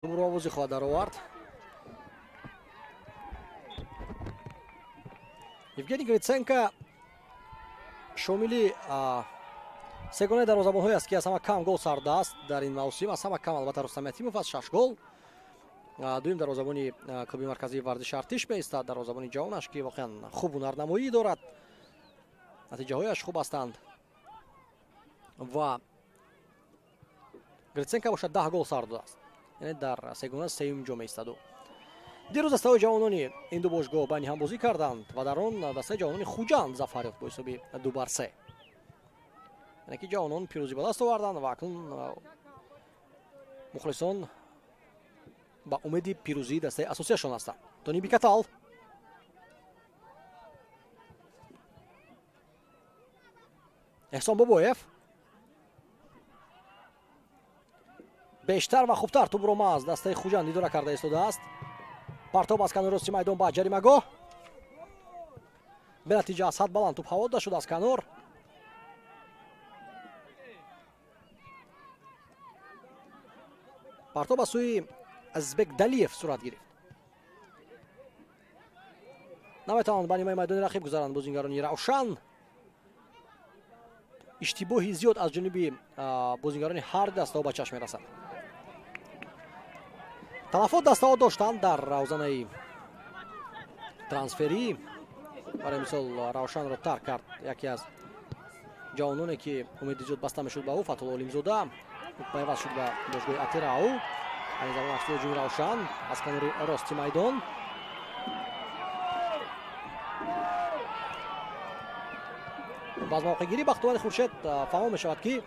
муровози хоҳад даровард. Евгений Гриценко шомили сегонаи дарвозабонҳое аст ки аз ҳама кам гол сардааст дар ин мавсим. Аз ҳама кам албатта Рустам Ятимов аст 6 гол. дуюм дарвозабони клуби марказии вардиши Артиш меистад. Дарвозабони ҷавонаш ки воқеан хуб ҳунарнамоӣ дорад. натиҷаҳояш хуб ҳастанд. ва Гриценко бошад 10 гол сар додааст. яъне дар сегона сеюм ҷо меистоду. дирӯз дастаҳои ҷавонони ин ду бошгоҳ байни ҳам бозӣ карданд ва дар он дастаи ҷавонони Хуҷанд зафар ёфт бо ҳисоби 2-3. яъне ки ҷавонон пирӯзӣ ба даст оварданд ва акнун мухлисон ба умеди пирӯзии дастаи асосияшон ҳастанд. Тони Бикатал эҳсон Бобоев бештар ва хубтар тӯбро аз дастаи Хуҷанд идора карда истодааст. партоб аз канори рости майдон ба ҷаримагоҳ. бенатиҷа аз ҳад баланд тӯб ҳаво дода шуд аз канор. партоб аз сӯи Азизбек Далиев сурат гирифт. наметавонанд ба нимаи майдони рақиб гузаранд бозингарони Равшан. иштибоҳи зиёд аз ҷониби бозингарони ҳар дастаҳо ба чашм мерасад. талафот дастаҳо доштанд дар равзанаи трансферӣ. барои мисол Равшанро тарк кард яке аз ҷавононе ки умеди зиёд баста мешуд ба ӯ, Фатҳулло Олимзода. пайваст шуд ба бошгоҳи Атирау. ин замон афсои ҷуми Равшан аз канори рости майдон. ва аз мавқеъгирии Бахтиёри Хуршед фаҳмо мешавад ки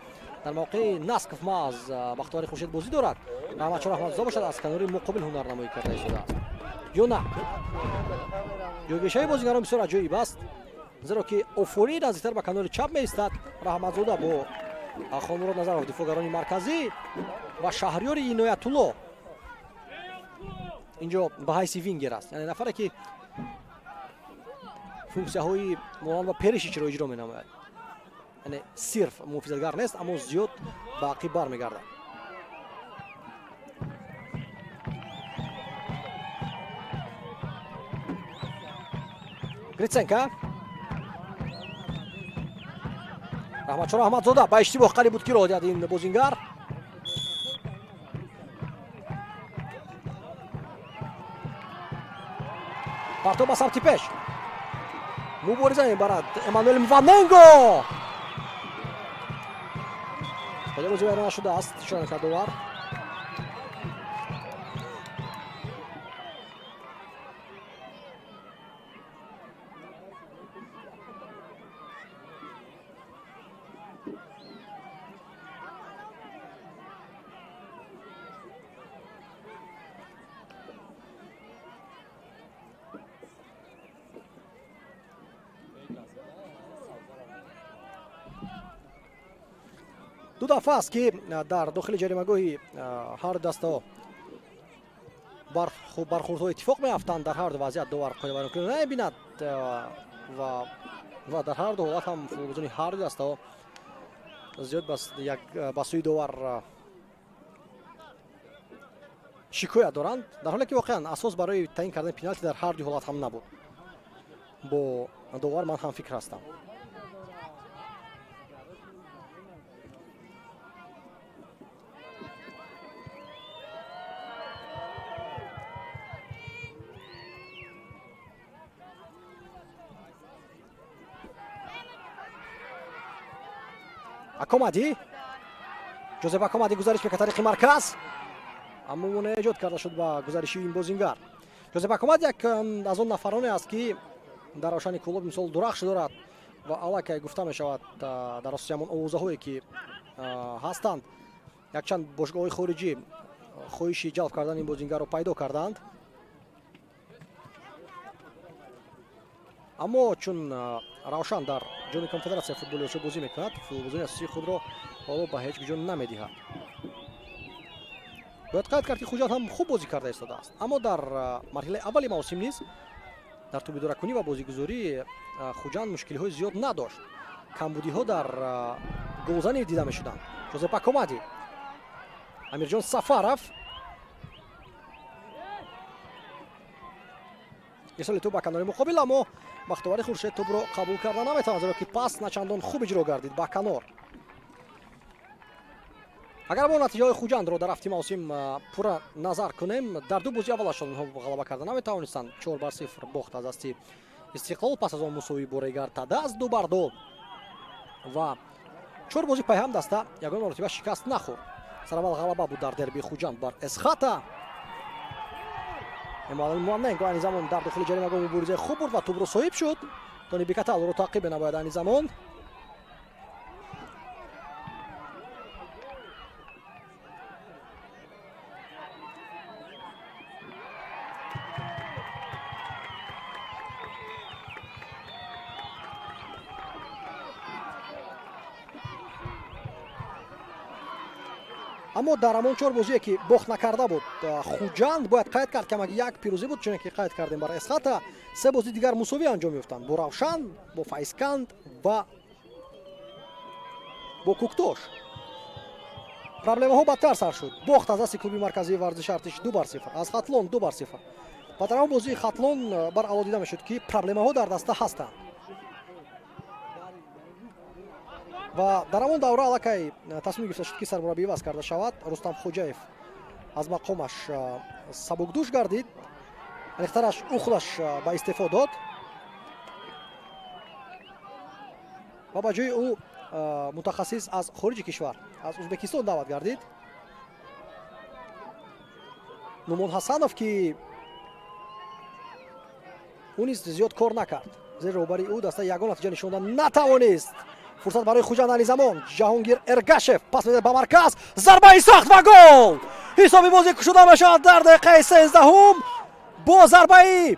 дар мавқеи наск маъз Бахтиёри Хуршед бозӣ дорад. Раҳматшон Раҳматзода бошад аз канори муқобил ҳунарнамоӣ карда истодааст. ё на ҷойгишаи бозигарон бисёр аҷоиб аст, зеро ки Офори наздиктар ба канори чап меистад. Раҳматзода бо Хонмурод Назаров дифоъгарони марказӣ ва Шаҳрёри Иноятулло инҷо ба ҳайси вингер аст. яъне нафаре ки функсияҳои монанд ба Перешичро иҷро менамояд. яъне сирф муҳофизатгар нест, аммо зиёд ба ақиб бармегардад. Гриценко Раҳматшон Раҳматзода ба иштибоҳ қариб буд ки роҳ диҳад ин бозингар. партоб ба самти пеш мубориза мебарад Эммануэл Мваненго. хоҷа бозӣ вайрона шудааст. ишора кард овар. ду дафъа аст ки дар дохили ҷаримагоҳи ҳар дастаҳо бархӯрдҳо иттифоқ меафтанд. дар ҳар ду вазъият довар қоидавайронкунӣ намебинад ва дар ҳар ду ҳолат ҳам футболбозони ҳар ду дастаҳо зиёд ба сӯи довар шикоят доранд, дар ҳоле ки воқеан асос барои таъин кардани пеналти дар ҳар ду ҳолат ҳам набуд. бо довар ман ҳам фикр ҳастам. Акомади Ҷозеф Акомади гузариш мекард тариқи марказ, аммо монеъ эҷод карда шуд ба гузариши ин бозингар. Ҷозеф Акомади як аз он нафароне аст ки дар равшани клуб мисол дурахш дорад ва аллакай гуфта мешавад дар асоси ҳамон овозаҳое ки ҳастанд якчанд бошгоҳҳои хориҷӣ хоҳиши ҷалб кардани ин бозингарро пайдо карданд. аммо чун Равшан дар ҷоми конфедератсияи футболи Осиё бозӣ мекунад, футболбозии асосии худро ҳоло ба ҳеҷ куҷо намедиҳад. бояд қайд кард ки Хуҷанд ҳам хуб бозӣ карда истодааст, аммо дар марҳилаи аввали мавсим низ дар тӯби дуракунӣ ва бозигузорӣ Хуҷанд мушкилиҳои зиёд надошт. камбудиҳо дар голзанӣ дида мешуданд. Ҷозеф Акомади, Амирҷон Сафаров исоли тӯб ба канори муқобил, аммо бахтиёри хуршед тӯбро қабул карда наметавонад, зеро ки пас начандон хуб иҷро гардид ба канор. агар мо натиҷаҳои Хуҷандро дар ҳафтаи мавсим пурра назар кунем, дар ду бозии аввалашон онҳо ғалаба карда наметавонистанд. 4-0 бохт аз дасти Истиқлол, пас аз он мусовӣ бо Регар Тадас 2-2 ва 4 бозӣ пайҳам даста ягон маротиба шикаст нахӯрд. Сараввал ғалаба буд дар дерби Хуҷанд бар Эсхата. Эмомалӣ Муанненко айни замон дар дохили ҷаримагоҳ муборизаи хуб бурд ва тӯбро соҳиб шуд. Тони Бикаталро таъқиб менамояд айни замон. аммо дар ҳамон 4 бозие ки бохт накарда буд Хуҷанд бояд қайд кард ки амаги як пирӯзӣ буд, чуне ки қайд кардем бар Эсхата. 3 бозии дигар мусовӣ анҷом ёфтанд бо Равшан, бо Файзканд ва бо Куктош. проблемаҳо бадтар сар шуд. бохт аз дасти клуби марказии варзиши Артиш 2-0, аз Хатлон 2-0 ва дар ҳамон бозии Хатлон бар аввал дида мешуд ки проблемаҳо дар даста ҳастанд. ва дар ҳамон давра аллакай тасмим гирифта шуд ки сармураббӣ иваз карда шавад. Рустам Хоҷаев аз мақомаш сабукдӯш гардид, рехтараш Ухлаш ба истеъфо дод ва ба ҷои ӯ мутахассис аз хориҷи кишвар, аз Узбекистон даъват гардид. Нумон Ҳасанов ки ӯ низ зиёд кор накард, зеро роҳбари ӯ даста ягон натиҷа нишонда натавонист. фурсат барои Хуҷанд айни замон. Ҷаҳонгир Эргашев пас медиҳад ба марказ, зарбаи сахт ва гол. ҳисоби бозӣ кушода мешавад дар дақиқаи 13 бо зарбаи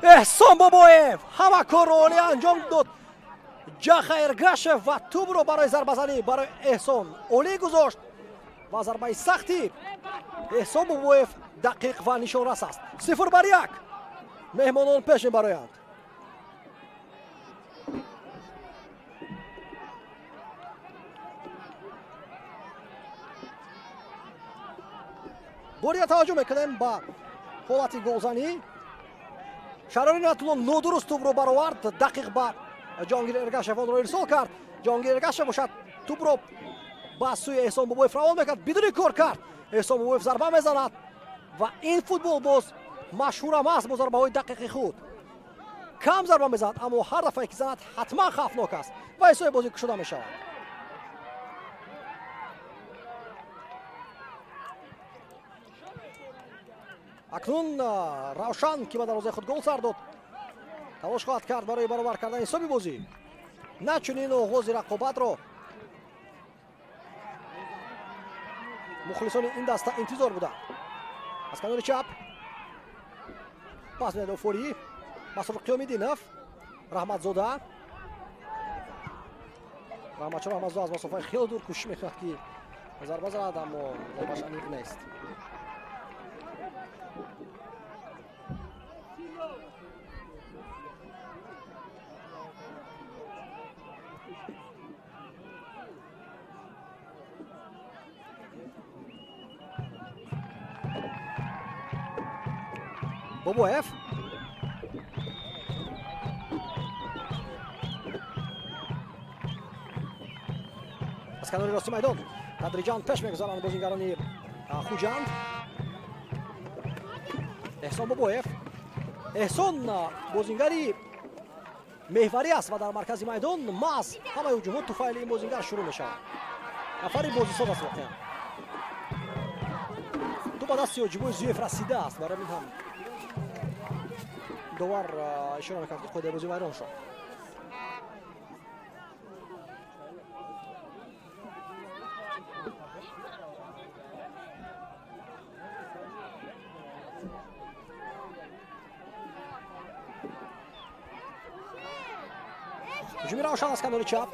Эҳсон Бобоев. ҳама корро олӣ анҷом дод Ҷаха Эргашев ва тӯбро барои зарбазанӣ барои Эҳсон олӣ гузошт ва зарбаи сахти Эҳсон Бобоев дақиқ ва нишонрас аст. 0-1 меҳмонон пеш мебароянд. бори таваҷҷӯҳ мекунем ба ҳолати голзанӣ. Шаҳрёри Натулон нодуруст тӯбро баровард, дақиқ ба Ҷаҳонгир Эргашев онро ирсол кард. Ҷаҳонгир Эргашев бошад тӯбро ба сӯи Эҳсон Бобоев равон мекард, бидуни кор кард. Эҳсон Бобоев зарба мезанад ва ин футбол боз машҳурам аст бо зарбаҳои дақиқи худ. кам зарба мезанад, аммо ҳар дафъае ки занад ҳатман хавфнок аст ва ҳисоби бозӣ кушода мешавад. акнун Равшан ки ба дарвозаи худ гол сар дод, талош хоҳад кард барои баровар кардани ҳисоби бозӣ. На чунин оғози рақобатро мухлисони ин даста интизор буданд. аз канори чап пас медод Форӣ, Масрур Қиёмиддинов, Раҳматзода. Раҳматшон Раҳматзода аз масофаи хеле дур кӯшиш мекунад ки зарба занад, аммо зарбаш аниқ нест. Бобоев аз канори рости майдон тадриҷан пеш мегузаранд бозингарони Хуҷанд. Эҳсон Бобоев, Эҳсон бозингари меҳварӣ аст ва дар маркази майдон маъз ҳамаи ҳуҷумот туфайли ин бозингар шурӯъ мешавад. нафари бозисоз аст воқеан. ту ба дасти Ҳоҷибои Зуев расидааст, барои ин ҳам довар ишора мекард ки қоидаи бозӣ вайрон шуд. ҳуҷуми Равшан аз канори чап.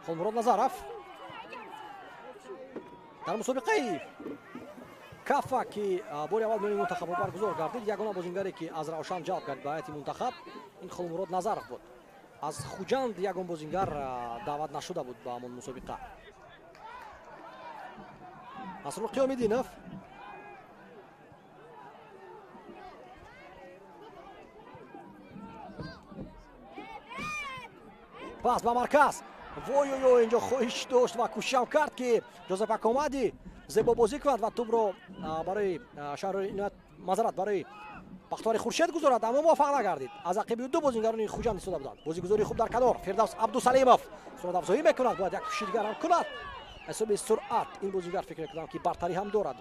Холмурод Назаров дар мусобиқаи кафа ки бори аввал миёни мунтахабҳо баргузор гардид, ягона бозингаре ки аз Равшан ҷалб гардид ба ҳайати мунтахаб ин Холмурод Назаров буд. аз Хуҷанд ягон бозингар даъват нашуда буд ба ҳамон мусобиқа. масрур қиёмиддинов. пас ба марказ. вой инҷо хоҳиш дошт ва кӯшишам кард ки ҷозеф акомади зебо бозӣ кунад ва тӯбро барои шаҳрори иноят мазарат барои бахтиёри хуршед гузорад, аммо муваффақ нагардид. аз ақиби ду бозингарони хуҷанд истода буданд. бозигузори хуб дар канор. фирдавс абдусалимов суръатафзоӣ мекунад, бояд як кӯшиши дигар ҳам кунад. ҳисоби суръат ин бозингар фикр мекунам ки бартарӣ ҳам дорад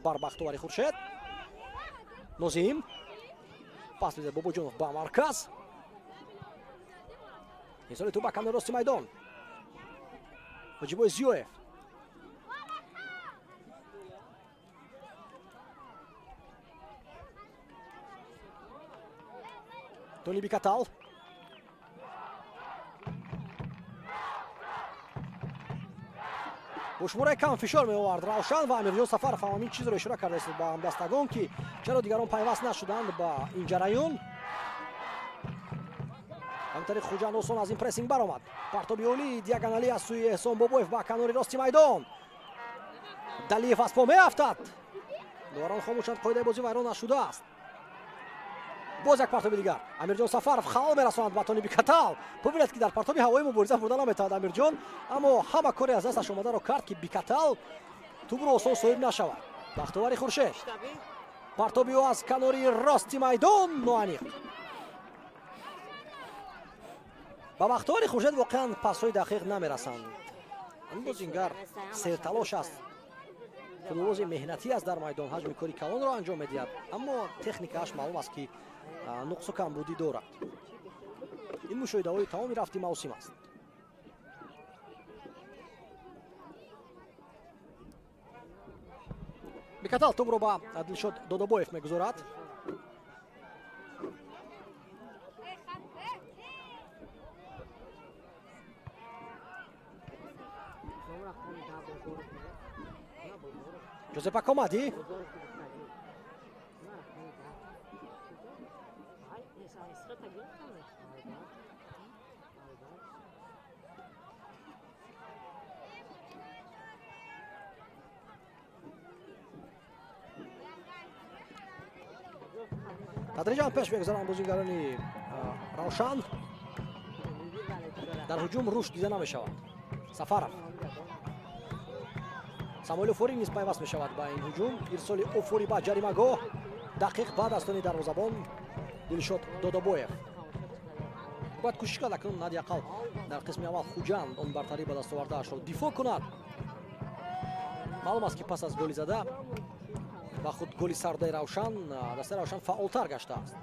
бар бахтиёри хуршед. нозим пас мезад бобоҷонов ба марказ. инсоли ту ба канори рости майдон. ҳоҷибой зиёев. тони бикатал. бо шумораи кам фишор меовард равшан ва амирҷон сафаров ҳамин чизро ишора кардааст ба ҳамдастагон ки чаро дигарон пайваст нашуданд ба ин ҷараён. ҳамин тариқ хуҷанд осон аз ин прессинг баромад. партоби олӣ диаганалӣ аз сӯи эҳсон бобоев ба канори рости майдон. далиев аз по меафтад. дорон хомӯшанд, қоидаи бозӣ вайрон нашудааст. боз як партоби дигар. амирҷон сафаров халал мерасонад ба тони бикатал. бубинед ки дар партоби ҳавои мубориза бурда наметавад амирҷон, аммо ҳама кори аз дасташ омадаро кард ки бикатал тӯбро осон соҳиб нашавад. бахтиёри хуршед. партоби ӯ аз канори рости майдон ноаниқ. ба бахтиёри хуршед воқеан пасҳои дақиқ намерасанд. ин бозингар серталош аст. футболбози меҳнатӣ аст дар майдон, ҳаҷми кори калонро анҷом медиҳад, аммо техникааш маълум аст ки нуқсу камбудӣ дорад. ин мушоҳидаҳои тамоми рафти мавсим аст. бикатал тӯбро ба дилшод додобоев мегузорад. ҷозеф акомади. тадриҷан пеш мегузаранд бозигарони равшан. дар ҳуҷум рушд дида намешавад. сафаров. самоил офори низ пайваст мешавад ба ин ҳуҷум. ирсоли офори ба ҷаримагоҳ дақиқ баъд аз тони дарвозабон дилшод додобоев. бояд кӯшиш кард акнун нади ақал дар қисми аввал хуҷанд он бартарӣ ба даст овардаашро дифоъ кунад. маълум аст ки пас аз голи зада ва худ голи сардаи равшан дастаи равшан фаъолтар гаштааст.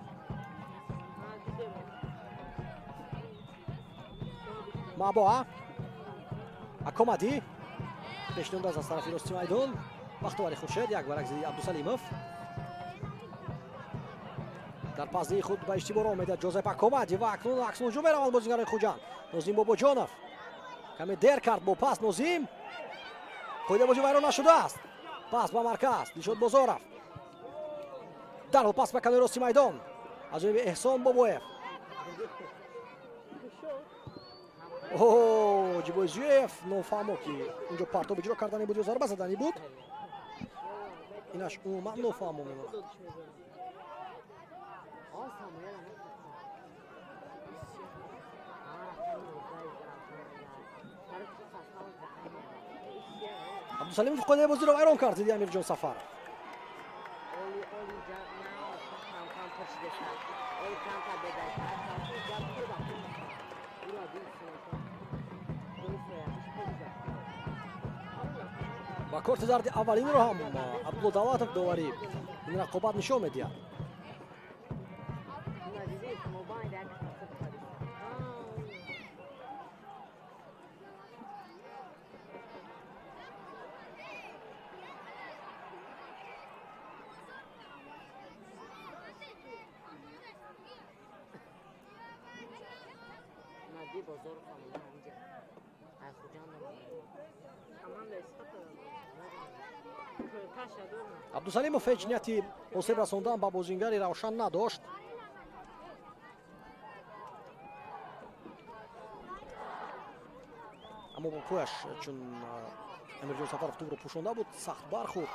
маъбоа акомади пешниҳонд аз тарафи рости майдон. бахтиёри хуршед як барак зидди абдусалимов. дар пасдиҳи худ ба иштибор омеда ҷозеф акомади ва акнун аксунҳуҷум мераванд бозигарони хуҷанд. нозим бобоҷонов каме дер кард бо пас. нозим қоидаи бозӣ вайрон нашудааст. пас ба марказ дилшод бозоров. дарҳол пас ба канори рости майдон аз ҷониби эҳсон бобоев. ҷибои зиёев нофаҳмо ки инҷо партоб иҷро кардани буд ё зарба задани буд. инаш умуман нофаҳмо мемонад. абдусалимов қоидаи бозиро вайрон кард зидди амирҷон сафаров. ва корти зарди аввалинро ҳам абдулло давлатов доварӣ ин рақобат нишон медиҳад. абдусалимов ҳеҷ нияти осеб расондан ба бозингари равшан надошт. аммо бо пӯяш чун Амирҷон Сафаров тӯбро пӯшонда буд, сахт бархӯрд.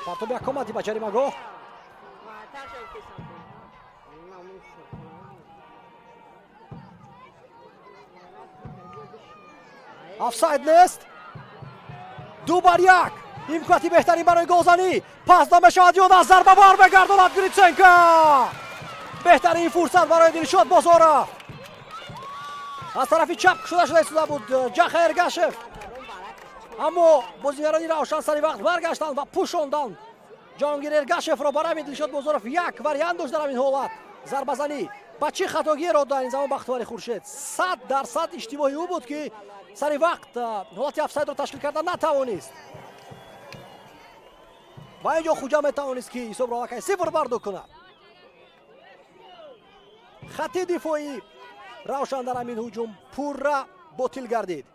партоби ҳакомати ба ҷаримагоҳ. офсайд нест. 2-1. имконоти беҳтарин барои голзанӣ. Пас дод мешавад, Ёнас зарба бармегардонад Гриценко. беҳтарин фурсат барои Дилшод Бозоров. аз тарафи чап кушода шуда истода буд Ҷаха Эргашев, аммо бозигарони Равшан сари вақт баргаштанд ва пӯшонданд Ҷаҳонгир Эргашевро. Барами Дилшод Бозоров як вариант дошт дар ҳамин ҳолат. зарбазанӣ ба чӣ хатогиеро дар ин замон Бахтиёри Хуршед 100% иштибоҳи ӯ буд ки сари вақт ҳолати офсайдро ташкил карда натавонист. ва ин ҷо Хуҷа метавонист ки ҳисобро аллакай 0 бардо кунад. хатти дифоӣ Равшан дар ҳамин ҳуҷум пурра ботил гардид.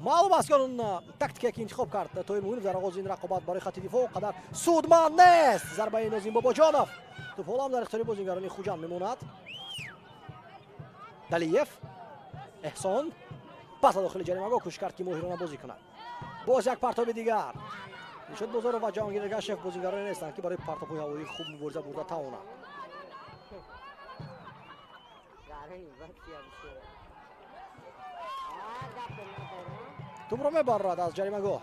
маълум аст ки он тактикае ки интихоб кард Тоҳир Муъинов дар оғози ин рақобат барои хатти дифоъ қадар судманд нест. зарбаи Нозим Бобоҷонов тӯб ҳолам дар ихтиёри бозингарони Хуҷанд мемонад. Далиев, Эҳсон пас ба дохили ҷаримагоҳ кӯшиш кард ки моҳирона бозӣ кунад. боз як партоби дигар. Дилшод Бозоров ва Ҷаҳонгир Эргашев бозингароне нестанд ки барои партовҳои ҳавоӣ хуб мубориза бурда тавонанд. тӯбро мебарад аз ҷаримагоҳ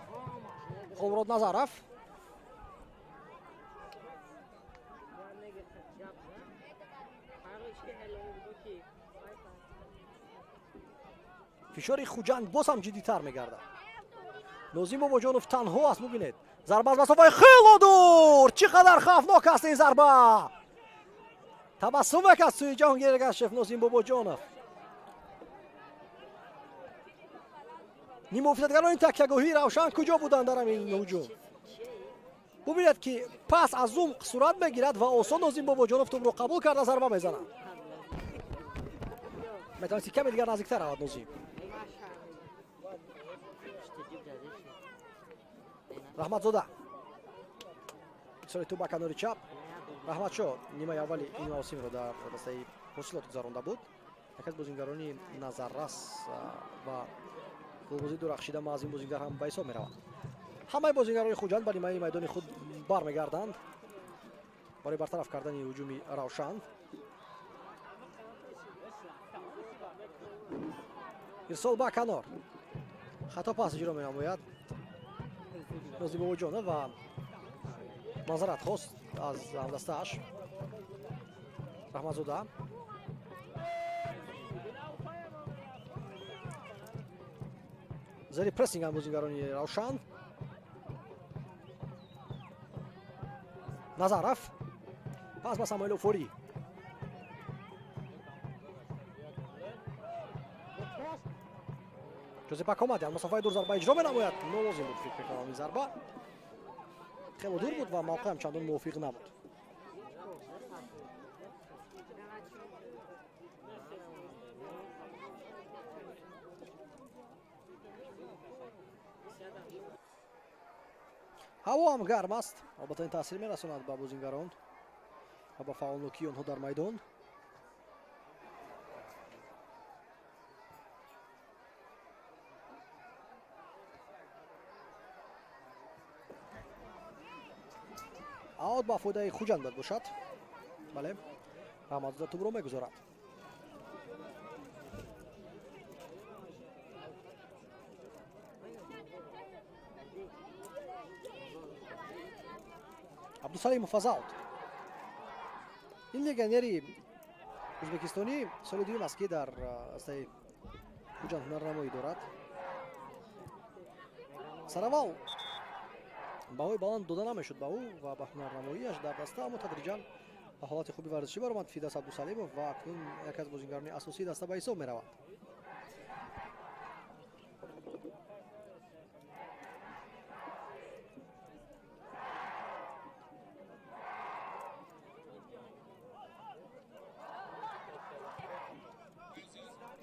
Хомрод Назаров. фишори Хуҷанд боз ҳам ҷиддитар мегардад. Нозим Бобоҷонов танҳо аст. мубинед зарба аз масофаи хело дур. чӣ қадар хавфнок аст ин зарба. табассум мекард сӯи Ҷаҳонгир Эргашев Нозим Бобоҷонов. нимуфидатгарони такягоҳии Равшан куҷо буданд дар ҳамин ҳуҷум? бубинед ки пас аз умқ сурат мегирад ва осон Нозим Бобоҷонов тӯбро қабул карда зарба мезанад. метавонисти каме дигар наздиктар равад Нозим. раҳматзода исрои тӯба канори чап. раҳматшо нимаи аввали ин мавсимро дар дастаи ҳосилот гузаронда буд. яке аз бозингарони назаррас ва голбозии дурахшида ма аз ин бозингар ҳам ба ҳисоб меравад. ҳамаи бозингарони Хуҷанд ба нимаи майдони худ бармегарданд барои бартараф кардани ҳуҷуми Равшан. ирсол ба канор. хато пас иҷро менамояд Нозим Бобоҷонов ва манзарат хост аз ҳамдастааш. раҳматзода зери прессинг ам бозингарони Равшан. Назаров пас ба Самоил Офорӣ. Ҷозеп Акомадян масофаи дур зарба иҷро менамояд. нолозим буд фикр мекунам ин зарба хело дур буд ва мавқеам чандон мувофиқ набуд. ҳаво ҳам гарм аст. албатта ин таъсир мерасонад ба бозингарон ва ба фаъолнокии онҳо дар майдон. аод ба фоидаи Хуҷанд бояд бошад. бале раҳматзода тӯбро мегузорад. Абдусалимов азаут. ин легионери ӯзбекистонӣ соли дуюм аст ки дар астаи Хуҷанд ҳунарнамоӣ дорад. сараввал баҳои баланд дода намешуд ба ӯ ва ба ҳунарнамоиаш дар даста, аммо тадриҷан ба ҳолати хуби варзишӣ баромад Фидас Абдусалимов ва акнун яке аз бозингарони асосии даста ба ҳисоб меравад.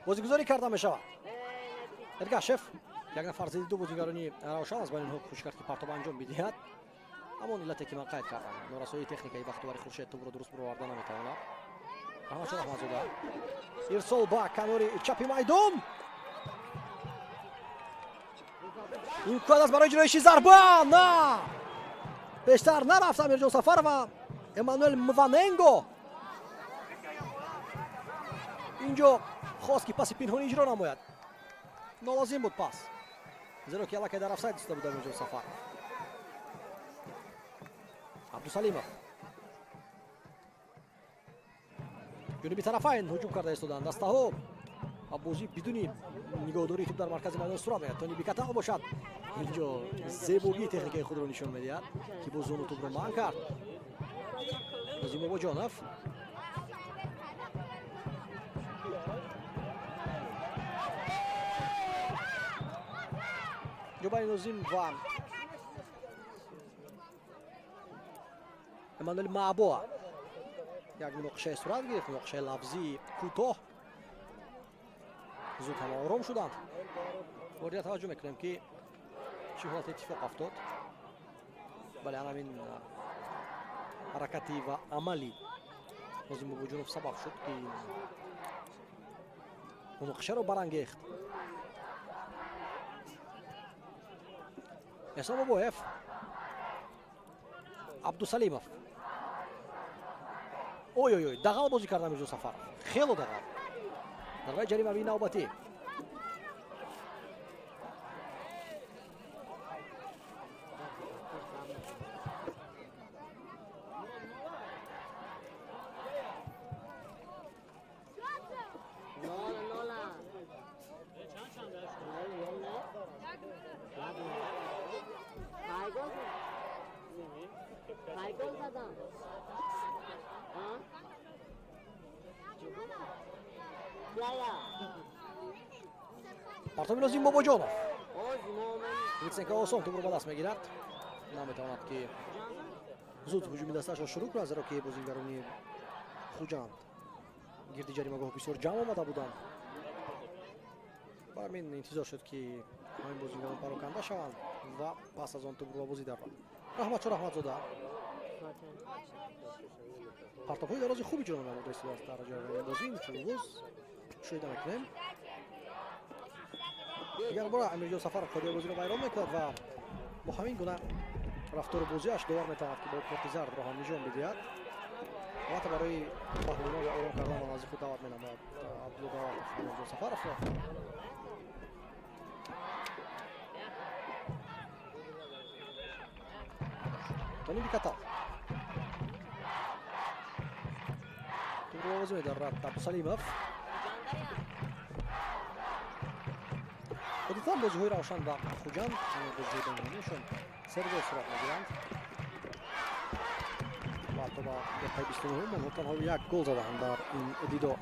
бозигузорӣ карда мешавад. Эргашев یک نفر زیر دو بازیگرانی روشن از بین اینها کوشش کرد که پرتاب انجام بدهد. همون علتی که من قید کردم نورسایی تکنیکی بختیاری خورشید توپ رو درست برآورده نمیتواند. رحمتشون رحمتزاده ارسال با کناری چپ میدان امکان است برای اجرای ضربه نه بیشتر نرفت امیرجان سفر و امانوئل مواننگو اینجا خواست که پس پنهانی اجرا نماید نالازم بود پس زیرا که الکی در افساید ایستاده بود امیرجان سفر. عبدالسلیمов جنوبی طرفین هجوم کرده ایستادند. دسته‌ها بازی بدون نگاهداری توپ در مرکز میدان صورت میگیرد. تونی بیکتا باشد اینجا زیبایی تکنیکی خود رو نشان میدهد که با زون توپ رو منع کرد. نظیم باباجانوف جوبای نظیم و امانوئل معبوه یک مناقشه صورت گرفت. مناقشه لفظی کوتاه زود هم آرام شدند. باید توجه میکنیم که چه حالت اتفاق افتاد. بله همین حرکتی و عملی نظیم باباجانوف سبب شد که مناقشه رو برانگیخت. حسام بابایف عبدالسلیمов اوی اوی اوی دغل بازی کرد امیرجان سفر خیلی دغل ضربه جریمه نوبتی. پرتاب نظیم باباجانوف ویتسنکا آسان توپ رو با دست میگیرد. نمیتواند که زود هجومی دستش را شروع کند زیرا که بازیگران خوجند گرد جریمه‌گاه بسیار جمع آمده بودند. با همین انتظار شد که همین بازیگران پراکنده شوند و پس از آن توپ رو بازی در رحمتشون رحمتزاده پرتاب‌های دراز خوبی جلو نموده است در جریمه بازی چون شده میکنیم. دیگر بار امیرجان سفر خودی بازی رو ویران میکرد و با همین گونه رفتار بازیش دوباره میتواند که با کارت زرد را هم نشان بدهد. البته برای محمولان و آرام کردن و نزدیک خود دعوت مینماید عبدالله امیرجان سفرov را. تونی بیکتا توپ رو بازی میدارد عبدالسلیمov. خودتان بازی‌های روشن و خوجند همین بازی‌های بین‌المللیشون سرور صورت می‌گیرند و تا با دقیقه 29 منها تنها یک گل زدند در این دیدار.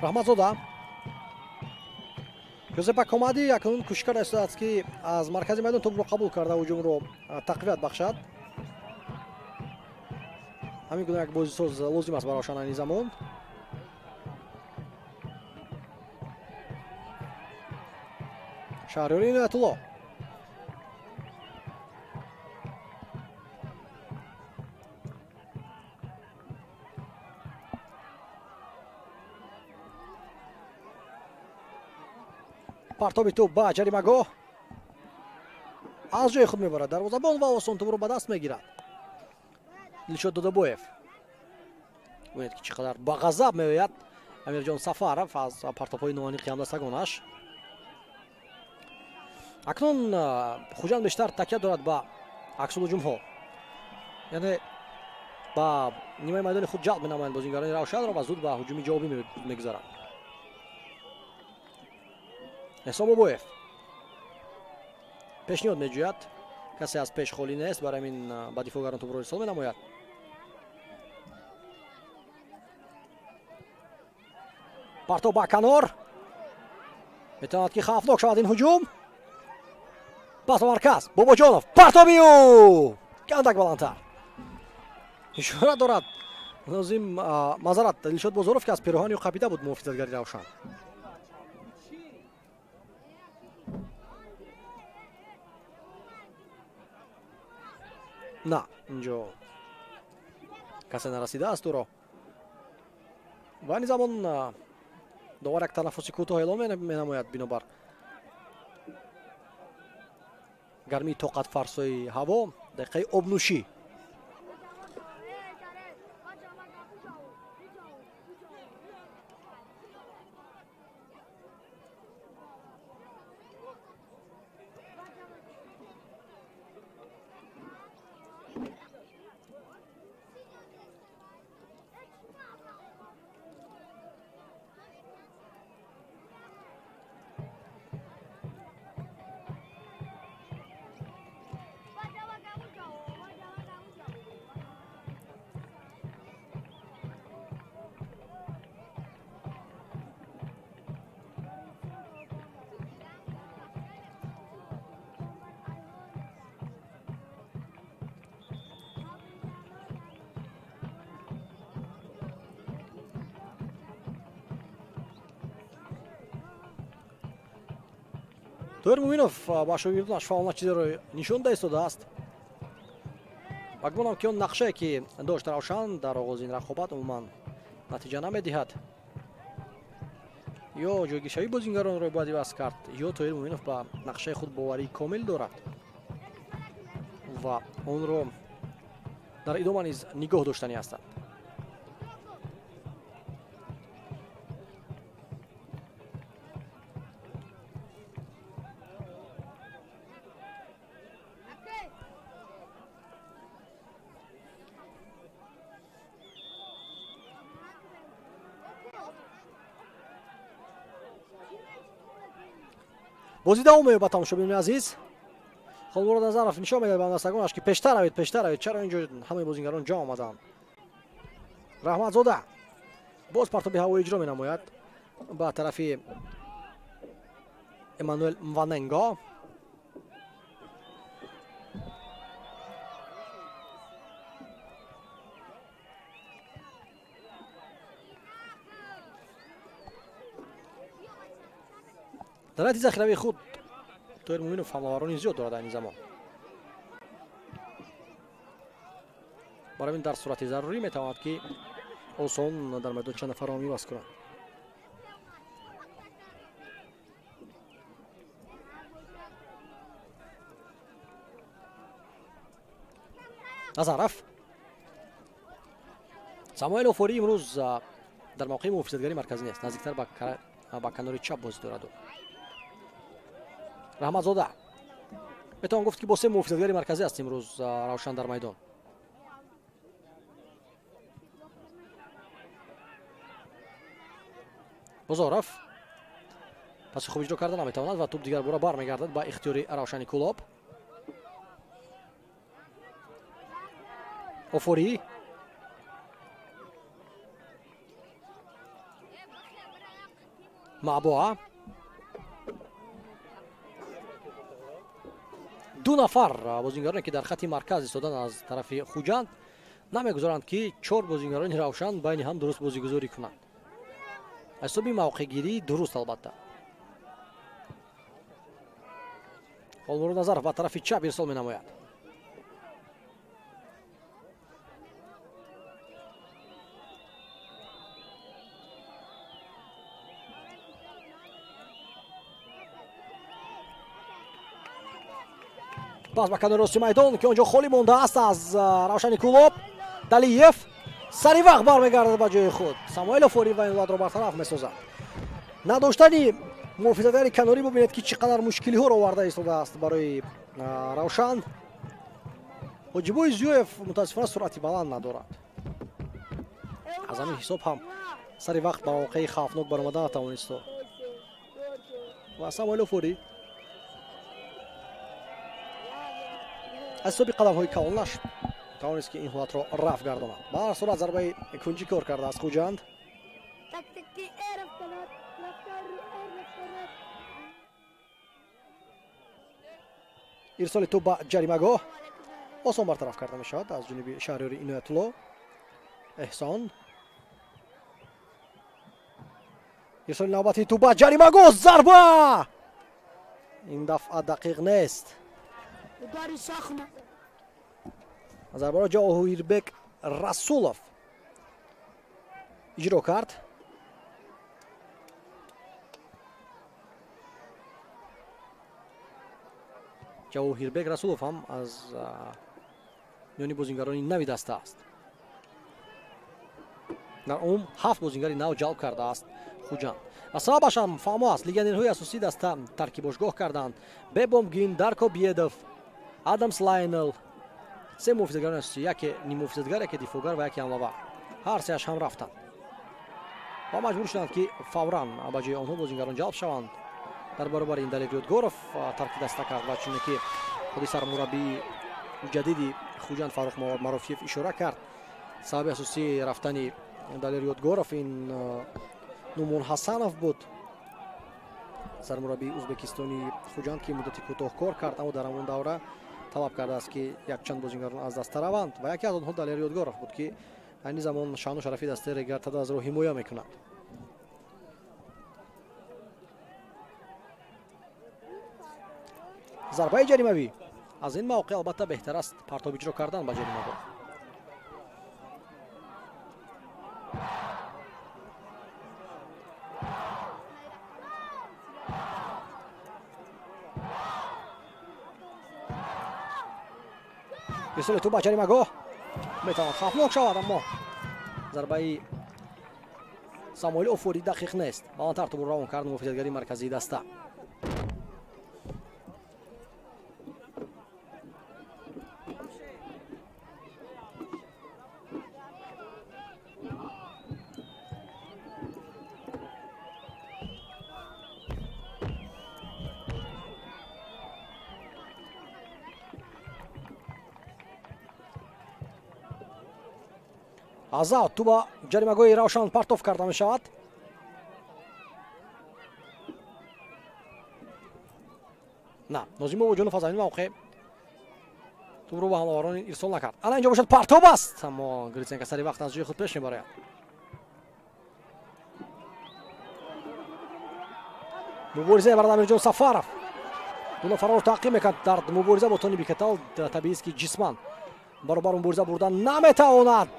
رحمتزاده جوزپا کومادی اکنون کوشش کرده است که از مرکز میدان توپ رو قبول کرده هجوم رو تقویت بخشد. همین گونه یک بازیساز لازم است برای شانه زمان. شهریاری عنایت‌الله پرتاب توپ با جریمه‌گاه از جای خود میبرد. دروازه‌بان و آسان توپ رو به دست میگیرد. دلشاد دادابویف ببینید که چقدر با غضب میآید امیرجان سفرov از پرتاب‌های نوانی قیام دستگانش. اکنون خوجند بیشتر تکیه دارد با عکس الهجوم‌ها، یعنی با نیمه میدان خود جلب می‌نمایند بازیگران روشن را و زود به هجومی جوابی می‌گذارند. حسام بابایف پیشنهاد می‌جوید، کسی از پیش خالی نیست، برای همین با دفاعگران توپ را ارسال می‌نماید. партов ба канор метавонад ки хавфнок шавад ин ҳуҷум. пас ба марказ бобоҷонов партовию гандак баландтар ишора дорад нозим мазарат дилшод бозоров ки аз пироҳани қабида буд муҳофизатгари равшан. на инҷо касе нарасидааст ӯро ва ин замон довар як танаффуси кӯтоҳ эълон менамояд бинобар гармии тоқатфарсои ҳаво дақиқаи обнӯшӣ. тоҳир муъминов ба шогирдонаш фаъолна чизеро нишон да истодааст. ба гумонам ки он нақшае ки дошт равшан дар оғози ин рақобат умуман натиҷа намедиҳад. ё ҷойгиршавии бозингаронро бояд иваз кард, ё тоҳир муъминов ба нақшаи худ боварии комил дорад ва онро дар идома низ нигоҳ доштанӣ ҳастад. бозӣ давом меёбад тамошобини азиз. холмурод назаров нишон медиҳад ба ҳамдастагонаш ки пештар равед, чаро инҷо ҳамаи бозингарон ҷамъ омаданд. раҳматзода боз партоби ҳаво иҷро менамояд ба тарафи эммануэл мваненго. дар ҳайати захиравии худ тоҳир муъминов ҳамловарони зиёд дорад айни замон. барои ин дар сурати зарурӣ метавонад ки осон дар майдонча нафарро миваз кунад. назаров самоил офорӣ имрӯз дар мавқеи муҳофизатгари марказӣ нест, наздиктар ба канори чап бозӣ дорад. раҳматзода метавон гуфт ки бо се муҳофизатгари марказӣ аст имрӯз равшан дар майдон. бозоров паси хуб иҷро карда наметавонад ва туп дигар бора бармегардад ба ихтиёри равшани кулоб. офорӣ маъбоа ду нафар бозингароне ки дар хати марказ истоданд аз тарафи хуҷанд намегузоранд ки чор бозингарони равшан байни ҳам дуруст бозигузорӣ кунанд. ҳисоби мавқеъгирӣ дуруст албатта. холмурод назаров ба тарафи чап ирсол менамояд. пас ба канори рости майдон ки онҷо холӣ мондааст аз равшани кулоб. далиев сари вақт бармегардад ба ҷои худ. самоил офорӣ ва ин ваъдро бартараф месозад. надоштани муҳофизатгари канорӣ бубинед ки чӣ қадар мушкилиҳоро оварда истодааст барои равшан. ҳоҷибои зиёев мутаассифона суръати баланд надорад. аз ҳамин ҳисоб ҳам сари вақт ба мавқеи хавфнок баромада натавонистод. ва самоил офорӣ аз ҳисоби қадамҳои калонаш тавонист ки ин ҳолатро рафъ гардонад. ба ҳар сурат зарбаи кунҷӣ кор кардааст хуҷанд. ирсоли тӯб ба ҷаримагоҳ осон бартараф карда мешавад аз ҷониби шаҳриёри иноятулло эҳсон. ирсоли навбати тӯб ба ҷаримагоҳ, зарба ин дафъа дақиқ нест. зарбаро ҷавоҳирбек расулов иҷро кард. ҷавоҳирбек расулов ҳам аз миёни бозингарони нави даста аст. дар ум 7 бозингари нав ҷалб кардааст хуҷанд ва сабабаш ҳам фаҳмо аст. легионерҳои асосии даста таркибошгоҳ карданд. Бебомгин, Дарко Биедов, Адамс Лайнел, се муҳофизатгарони асосӣ, яке ниммуҳофизатгар, яке дифоъгар ва яке ҳамлавар. ҳар сеаш ҳам рафтанд ва маҷбур шуданд ки фавран ба ҷои онҳо бозингарон ҷалб шаванд. дар баробари ин Далел Ёдгоров тарки даста кард ва чуне ки худи сармураббии ҷадиди хуҷанд Фаррух Марофиев ишора кард, сабаби асосии рафтани Далел Ёдгоров ин Нумон Ҳасанов буд, сармураббии ӯзбекистони хуҷанд ки муддати кӯтоҳ кор кард, аммо дар ҳамон давра талаб кардааст ки якчанд бозингарон аз даста раванд ва яке аз онҳо Далел Ёдгоров буд ки айни замон шаъну шарафи дастаи Регартадазро ҳимоя мекунад. зарбаи ҷаримавӣ. аз ин мавқеъ албатта беҳтар аст партоб иҷро кардан ба ҷаримагоҳ. ирсоли тӯб ба ҷаримагоҳ метавонад хавфнок шавад, аммо зарбаи Самоил Офури дақиқ нест. баландтар тӯбро равон кард муҳофизатгари марказии даста. азаут тӯб ба ҷаримагоҳи равшан партов карда мешавад. на, Нозимов Ҷонов аз ин мавқеъ тӯбро ба ҳамлаварон ирсол накард. ана инҷо бошад партоб аст, аммо Гритсенко сари вақт аз ҷои худ пеш мебарояд. муборизаи барои Амирҷон Сафаров. ду нафарро таъқиб мекард дар мубориза бо Тони Бикатал. табиист ки ҷисман баробар мубориза бурдан наметавонад.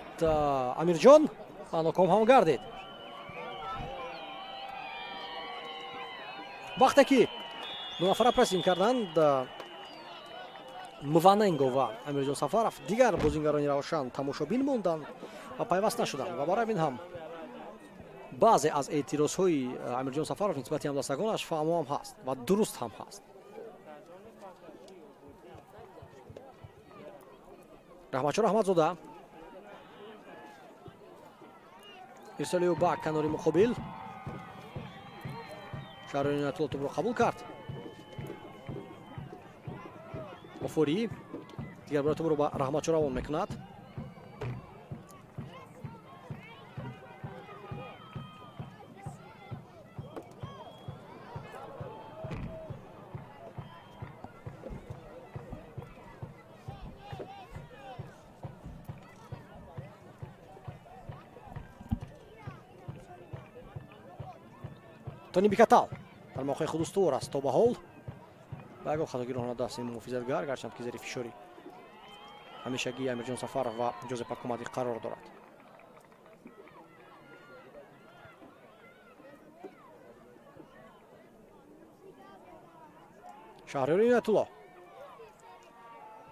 Амирҷон ноком ҳам гардид. вақте ки ду нафара прессинг карданд Мваненго ва Амирҷон Сафаров, дигар бозингарони равшан тамошобин монданд ва пайваст нашуданд ва барои ин ҳам баъзе аз эътирозҳои Амирҷон Сафаров нисбати ҳамдастагонаш фаҳмо ҳам ҳаст ва дуруст ҳам ҳаст. раҳматшор Аҳмадзода ирсоли ӯ ба канори муқобил. шаҳриёри Иноятулло тӯбро қабул кард. Офурӣ дигар бора тӯбро ба Раҳматшор равон мекунад. Тони Бикатал дар мавқеъи худ устувор аст то ба ҳол. ба ягон хатогир ронда даст ин муҳофизатгар, гарчанд ки зери фишори ҳамешагии Амирҷон Сафаров ва Ҷозепа Кумади қарор дорад. шаҳриёри Иноятулло.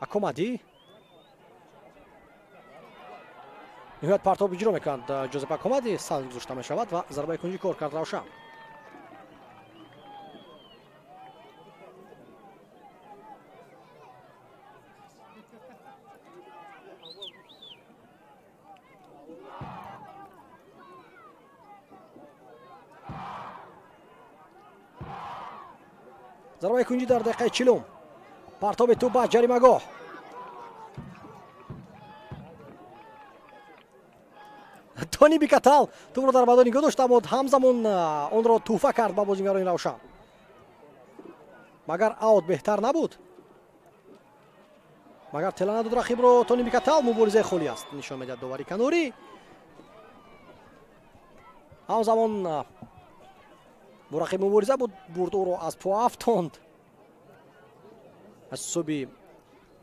Акумади ниҳоят партоб иҷро мекунад. Ҷозепа Кумади сал гузошта мешавад ва зарбаи кунҷӣ кор кард Равшан. зарбаи кунҷӣ дар дақиқаи 40. партоби тӯб ба ҷаримагоҳ. Тони Бикатал тӯбро дар бадон нигоҳ дошт, аммо ҳамзамон онро тӯҳфа кард ба бозингарони Равшан. магар аут беҳтар набуд? магар тела надод рақибро Тони Бикатал. муборизаи холӣ аст нишон медиҳад довари Канурӣ. ҳамзамон бо рақиб мубориза буд, бурд ӯро аз по афтонд. аз ҳисоби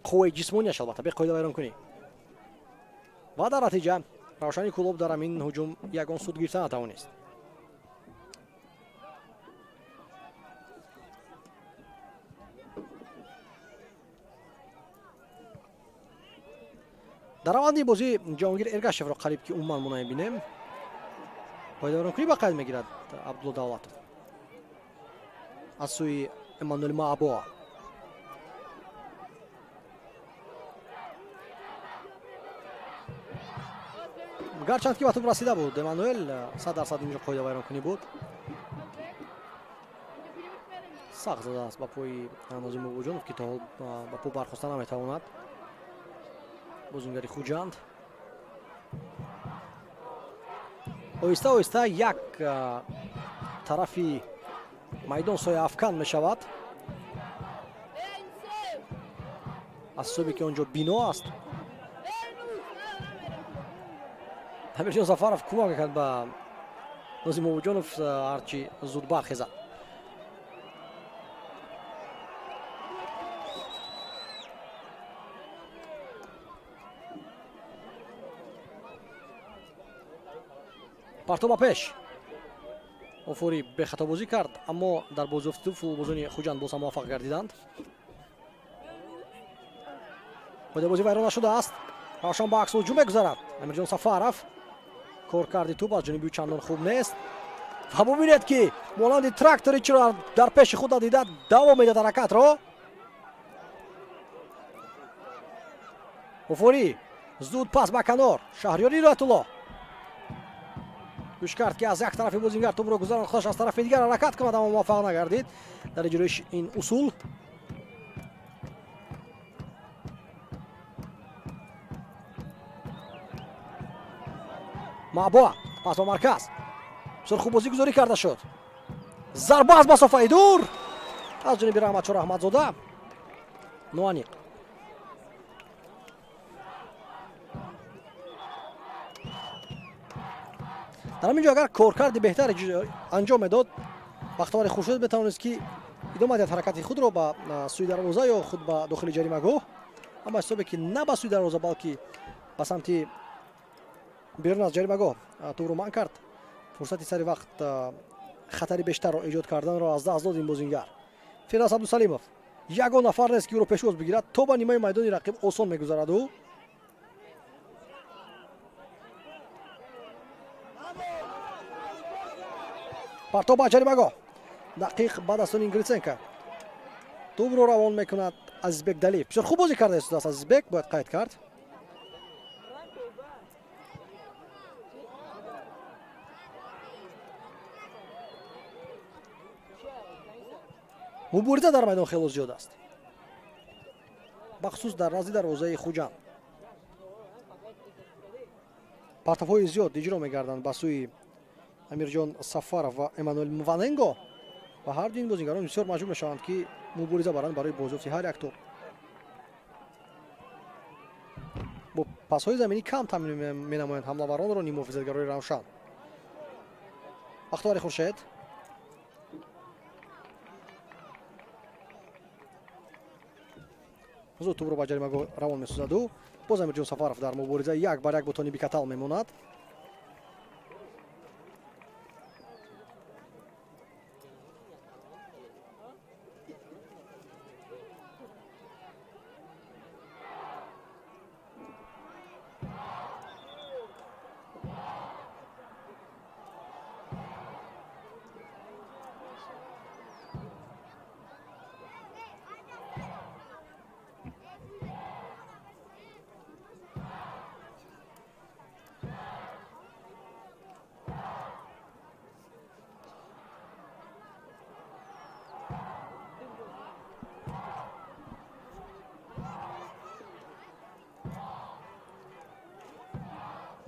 қувваи ҷисмонияш албатта беқоида вайронкунӣ. ва дар натиҷа равшани Кулоб дар ҳамин ҳуҷум ягон суд гирифта натавонист. дар раванди бозӣ Ҷаҳонгир Эргашевро қариб ки умуман мо намебинем. Қоидавайронкунӣ ба қайд мегирад Абдулло Давлатов аз сӯи Эммануэл Маабоа. гарчанд ки ба тӯб расида буд Эммануэл 100% инҷо қоидавайронкунӣ буд. сахт зада аст ба пои Назим Бобоҷонов ки то ҳол ба пӯ бархоста наметавонад. бозингари Хуҷанд оҳиста оҳиста як тарафи майдон сояафкан мешавад аз ҳисобе ки онҷо бино аст. Амирҷон Сафаров кӯмак мекард ба Назим Бобоҷонов ҳарчи зуд бархезад. партоба пеш офури бехатобозӣ кард, аммо дар бозуфту футболбозони Хуҷанд боз ҳам муваффақ гардиданд. қоидабозӣ вайрон нашудааст. равшан ба акс ҳуҷум мегузарад. Амирҷон Сафаров коркарди тӯб аз ҷониби ӯ чандон хуб нест. ва бубинед ки монанди трактори чиро дар пеши худ дида давом медиҳад ҳаракатро. офури зуд пас ба канор. Шаҳриёр Ироятулло гӯш кард ки аз як тарафи бозингар тӯбро гузарон, хош аз тарафи дигар ҳаракат кунад, аммо муваффақ нагардид дар иҷрои ин усул. Маъбоа пас ба марказ. бисёр хуб бозигузорӣ карда шуд. зарба аз масофаи дур аз ҷониби Раҳматчор Аҳмадзода. ноаниқ дар ҳамин ҷо агар коркарди беҳтар анҷом медод, Бахтиёр Хуршед метавонист ки идома диҳад ҳаракати худро ба сӯи дарвоза ё худ ба дохили ҷаримагоҳ, аммо аз ҳисобе ки на ба сӯи дарвоза, балки ба самти берун аз ҷаримагоҳ тӯбро манъ кард, фурсати сари вақт хатари бештарро эҷод карданро аз даст дод ин бозингар. Фирдавс Абдусалимов ягон нафар нест ки ӯро пешвоз бигирад, то ба нимаи майдони рақиб осон мегузарад ӯ. партоб ба ҷаримагоҳ. дақиқ ба дастони Гриценко тӯбро равон мекунад Азизбек Далиев. бисёр хуб бозӣ карда истодааст Азизбек, бояд қайд кард. мубориза дар майдон хело зиёд аст, бахусус дар назди дарвозаи Хуҷанд. партовҳои зиёд иҷро мегарданд ба сӯи Амирҷон Сафаров ва Эммануэл Мваненго ва ҳар ду ин бозигарон бисёр маҷбур мешаванд ки мубориза баранд барои бозёфти ҳар як тӯб. бо пасҳои заминӣ кам таъмин менамоянд ҳамлаваронро нимуҳофизатгарои Равшан. Бахтиёр Хуршед зуд тӯбро ба ҷаримагоҳ равон месозад ӯ. боз Амирҷон Сафаров дар мубориза як бар як бо Тони Бикатал мемонад.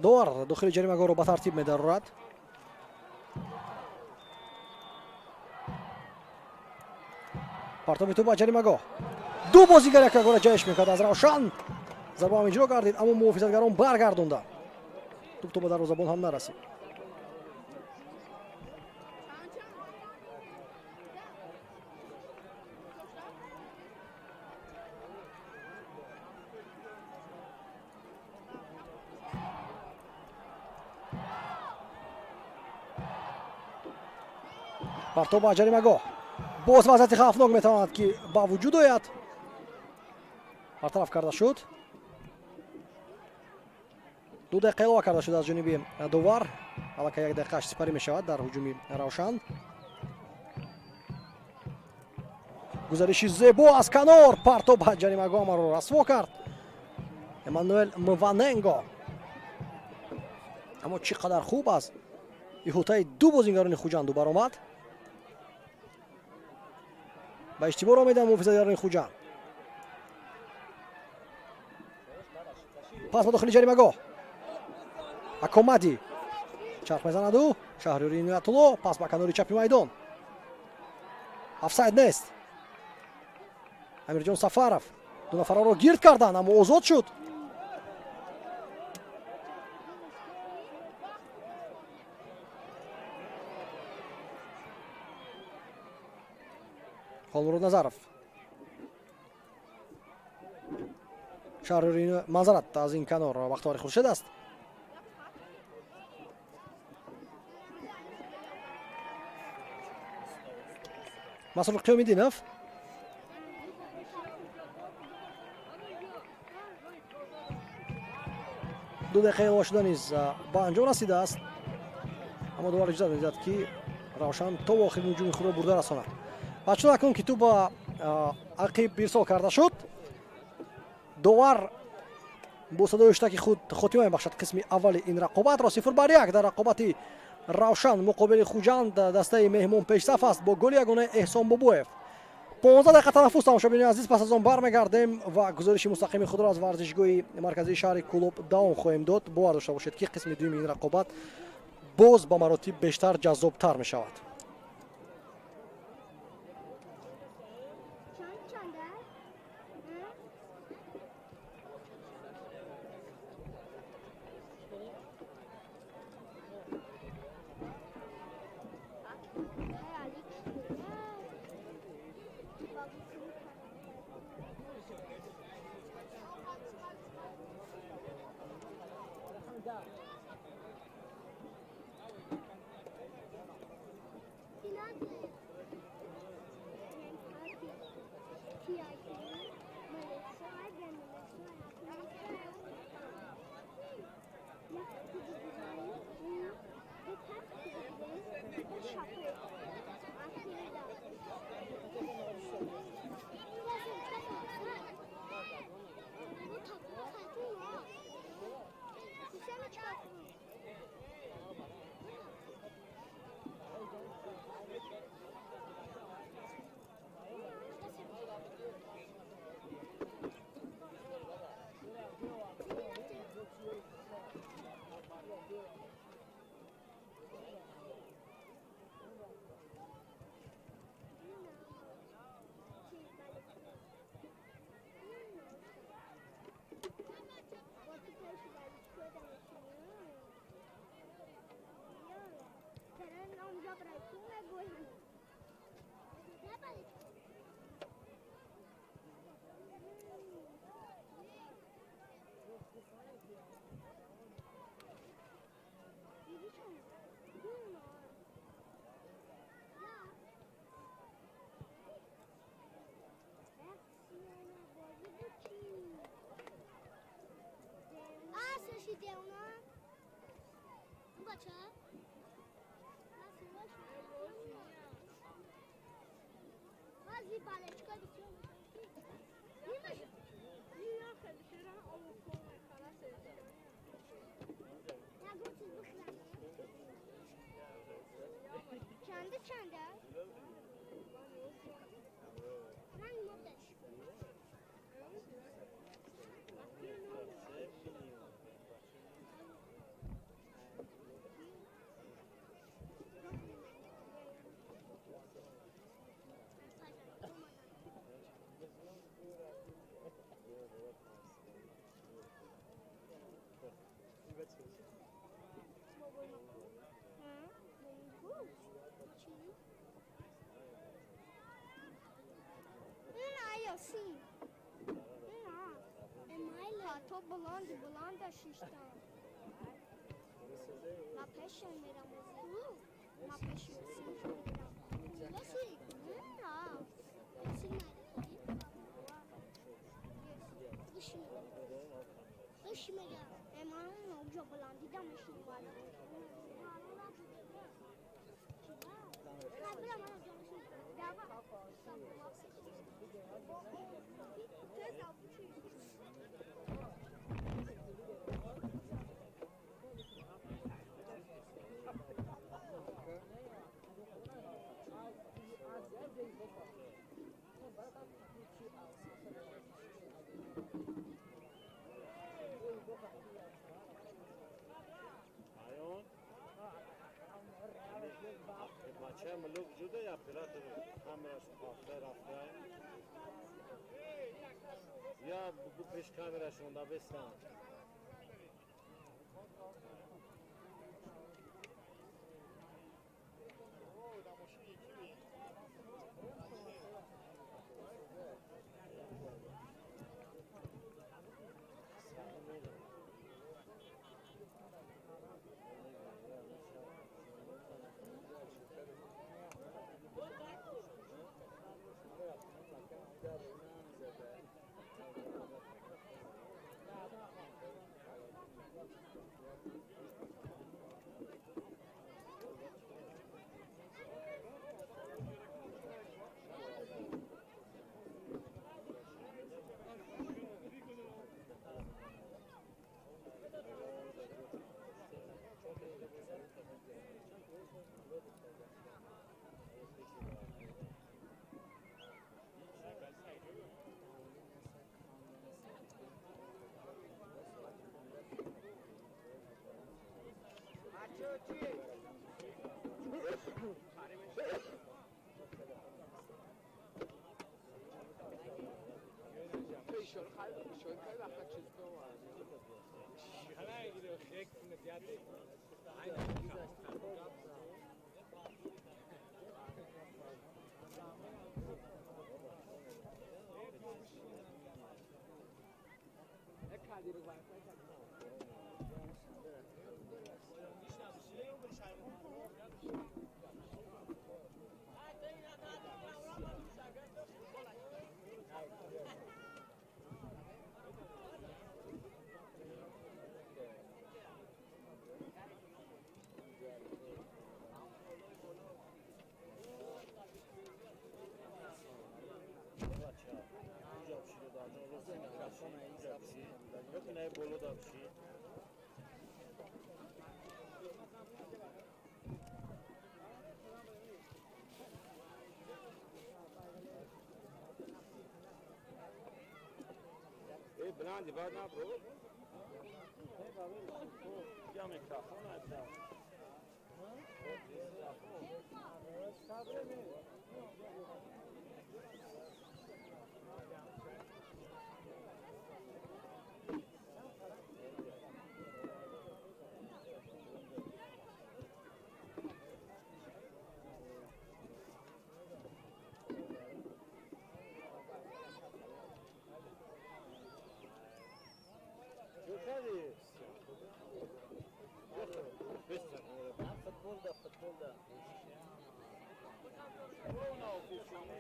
довар дохили ҷаримагоҳро ба тартиб медарорад. партоби тӯб ба ҷаримагоҳ. ду бозигар якагора ҷайш мекард аз Равшан. Зарбаам иҷро гардид, аммо муҳофизатгарон баргардонда. Туп то ба дарвозабон ҳам нарасид. партоб ба ҷаримагоҳ. боз вазъияти хавфнок метавонад ки ба вуҷуд ояд. бартараф карда шуд. 2 дақиқа илова карда шуд аз ҷониби довар. аллакай 1 дақиқаш сипарӣ мешавад дар ҳуҷуми Равшан. гузариши зебо аз канор. партоб ба ҷаримагоҳ амаро расво кард. Эммануэл Мваненго. аммо чӣ қадар хуб аз иҳотаи 2 бозингарони Хуҷанду баромад. ба иштибор омедан муҳофизатгарони Хуҷанд. пас ба дохили ҷаримагоҳ. Акомади чарх мезанаду Шаҳриёри Иноятулло. пас ба канори чапи майдон. офсайд нест. Амирҷон Сафаров 2 нафараро гирд карданд, аммо озод шуд. Холмурод Назаров. Шаҳриёри манзарат аз ин канор Бахтиёри Хуршед аст. Масрур Қиёмиддинов. ду дақиқа илова шуда низ ба анҷом расидааст. аммо довар иҷозат медиҳад ки Равшан то охирин ҳуҷуми худро бурда расонад. бачун акнун ки ту ба ақиб ирсол карда шуд. довар бо садои штаки худ хотима мебахшад қисми аввали ин рақобатро. 0-1 дар рақобати Равшан муқобили Хуҷанд дастаи меҳмон пешсаф аст бо голи ягона Эҳсон Бобоев. 15 дақиқа танаффус тамошобини азиз, пас аз он бармегардем ва гузариши мустақими худро аз варзишгоҳи марказии шаҳри Кӯлоб давом хоҳем дод. бовар дошта бошед ки қисми дуюми ин рақобат боз ба маротиб бештар ҷаззобтар мешавад. یاسین نه امایل تو بلند شیشتم ما پیش میرم ما پیش یاسین میرم یاسین نه یاسین قش میگم امان اونجا بلندی دمشون بالا آیون بچه ملوک جوده یا پیرات کامراش آفته رفته یا بو پیش کامراشون دا بستن شو خیلی وقت چیز Yok ne bolu da bir şey. Blandi var ne bro? Ya mikrofon açtı. Hadi. Futbolda. Ona okusun.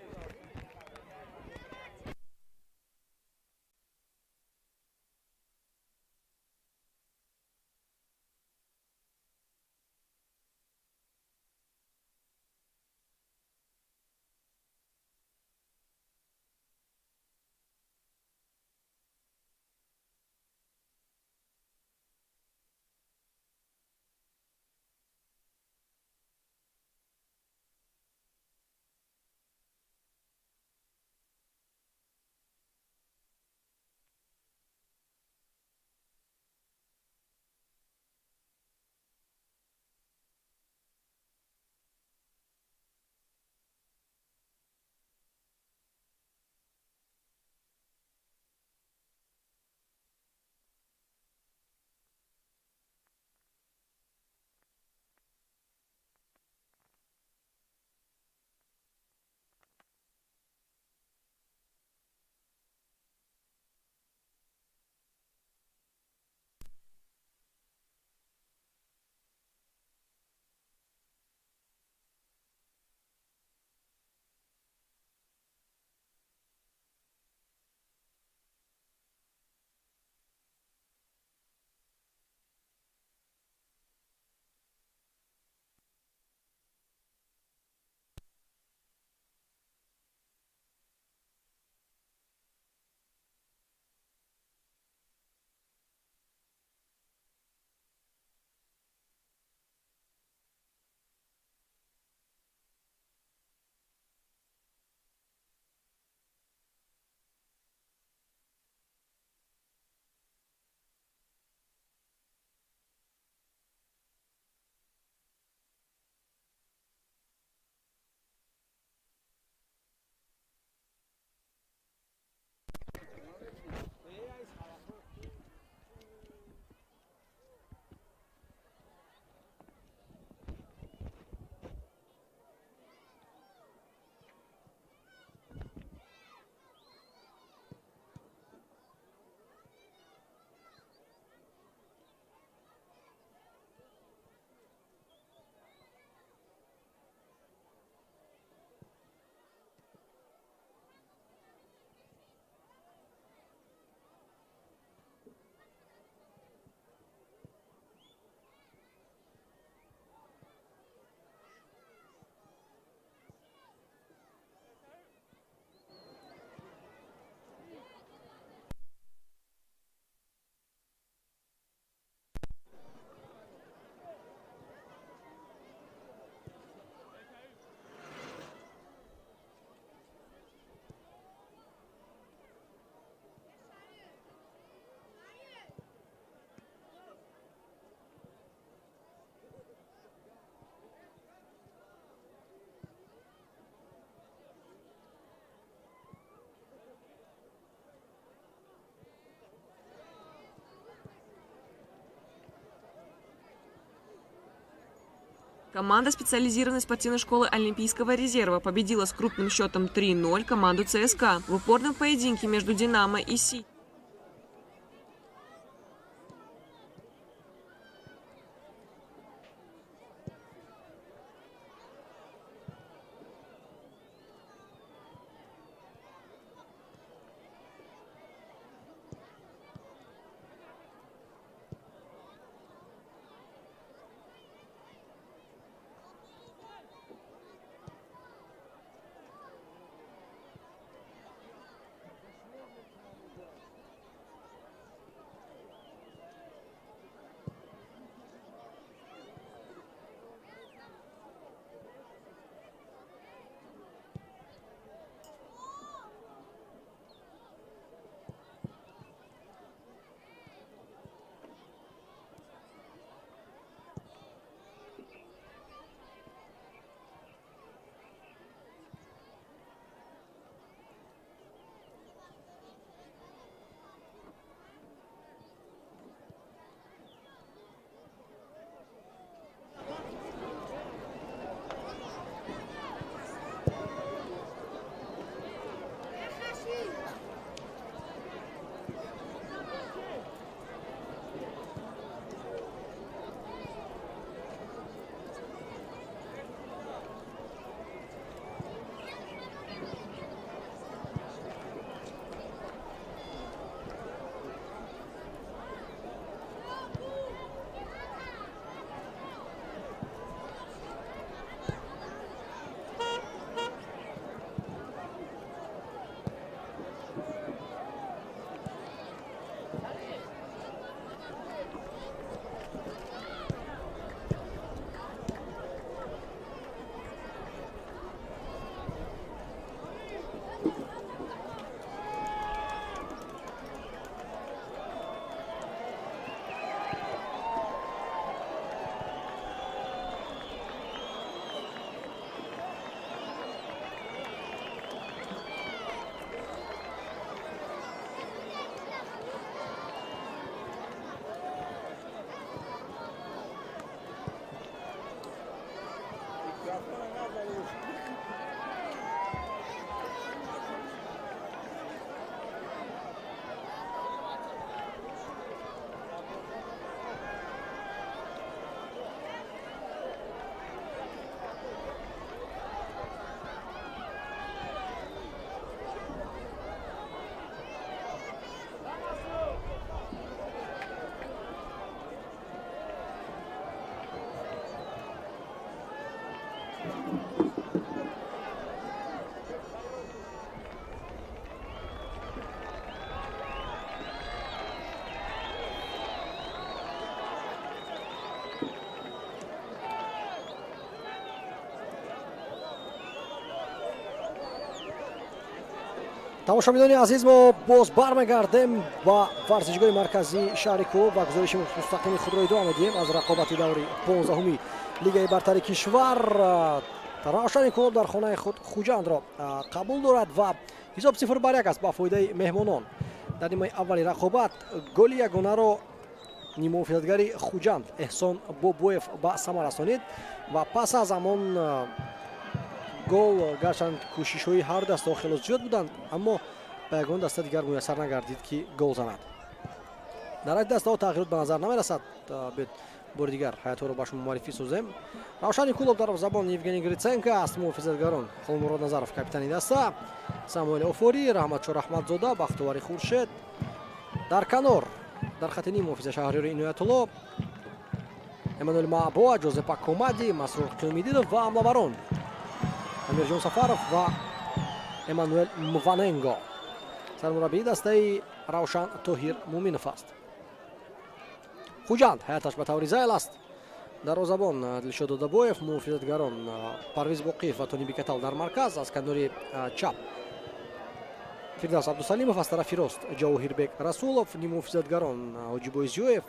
Команда специализированной спортивной школы Олимпийского резерва победила с крупным счетом 3-0 команду ЦСКА в упорном поединке между «Динамо» и «Сити». тамошобинони азиз, мо боз бармегардем ба варзишгоҳи марказии шаҳри Кӯб ва гузориши мустақими худро идома медиҳем аз рақобати даври 15-уми лигаи бартари кишвар. Равшани Кӯб дар хонаи худ Хуҷандро қабул дорад ва ҳисоб 0-1 аст ба фоидаи меҳмонон. дар нимои аввали рақобат голи ягонаро нимуҳофизатгари Хуҷанд Эҳсон Бобоев ба самар расонид ва пас аз ҳамон гол гарчанд кӯшишҳои ҳар даста хело зиёд буданд, аммо ба ягон даста дигар муяссар нагардид ки гол занад. дар ҳар дастаҳо тағйирот ба назар намерасад. бори дигар ҳаятҳоро ба шумо муаррифӣ созем. равшани Кӯб дарвозабон Евгений Гриценко аст, муҳофизатгарон Холмурод Назаров капитани даста, Самуэл Офори, Раҳматшор Аҳмадзода, Бахтовари Хуршед. дар канор дар хати ним муҳофиза Шаҳриёри Иноятулло, Эммануэл Маъбоа, Ҷозепа Комади, Масрур Қиёмиддинов ва ҳамлаварон Амирҷон Сафаров ва Эммануэл Мваненго. сармураббии дастаи Равшан Тоҳир Муминов аст. Хуҷанд ҳаяташ ба таври зайл аст. дарвозабон Дилшод Додабоев, муҳофизатгарон Парвиз Боқиев ва Тони Бикатал дар марказ. аз канори чап Фирдавс Абдусалимов, аз тарафи рост Ҷавоҳирбек Расулов, нимуҳофизатгарон Ҳоҷибой Зиёев,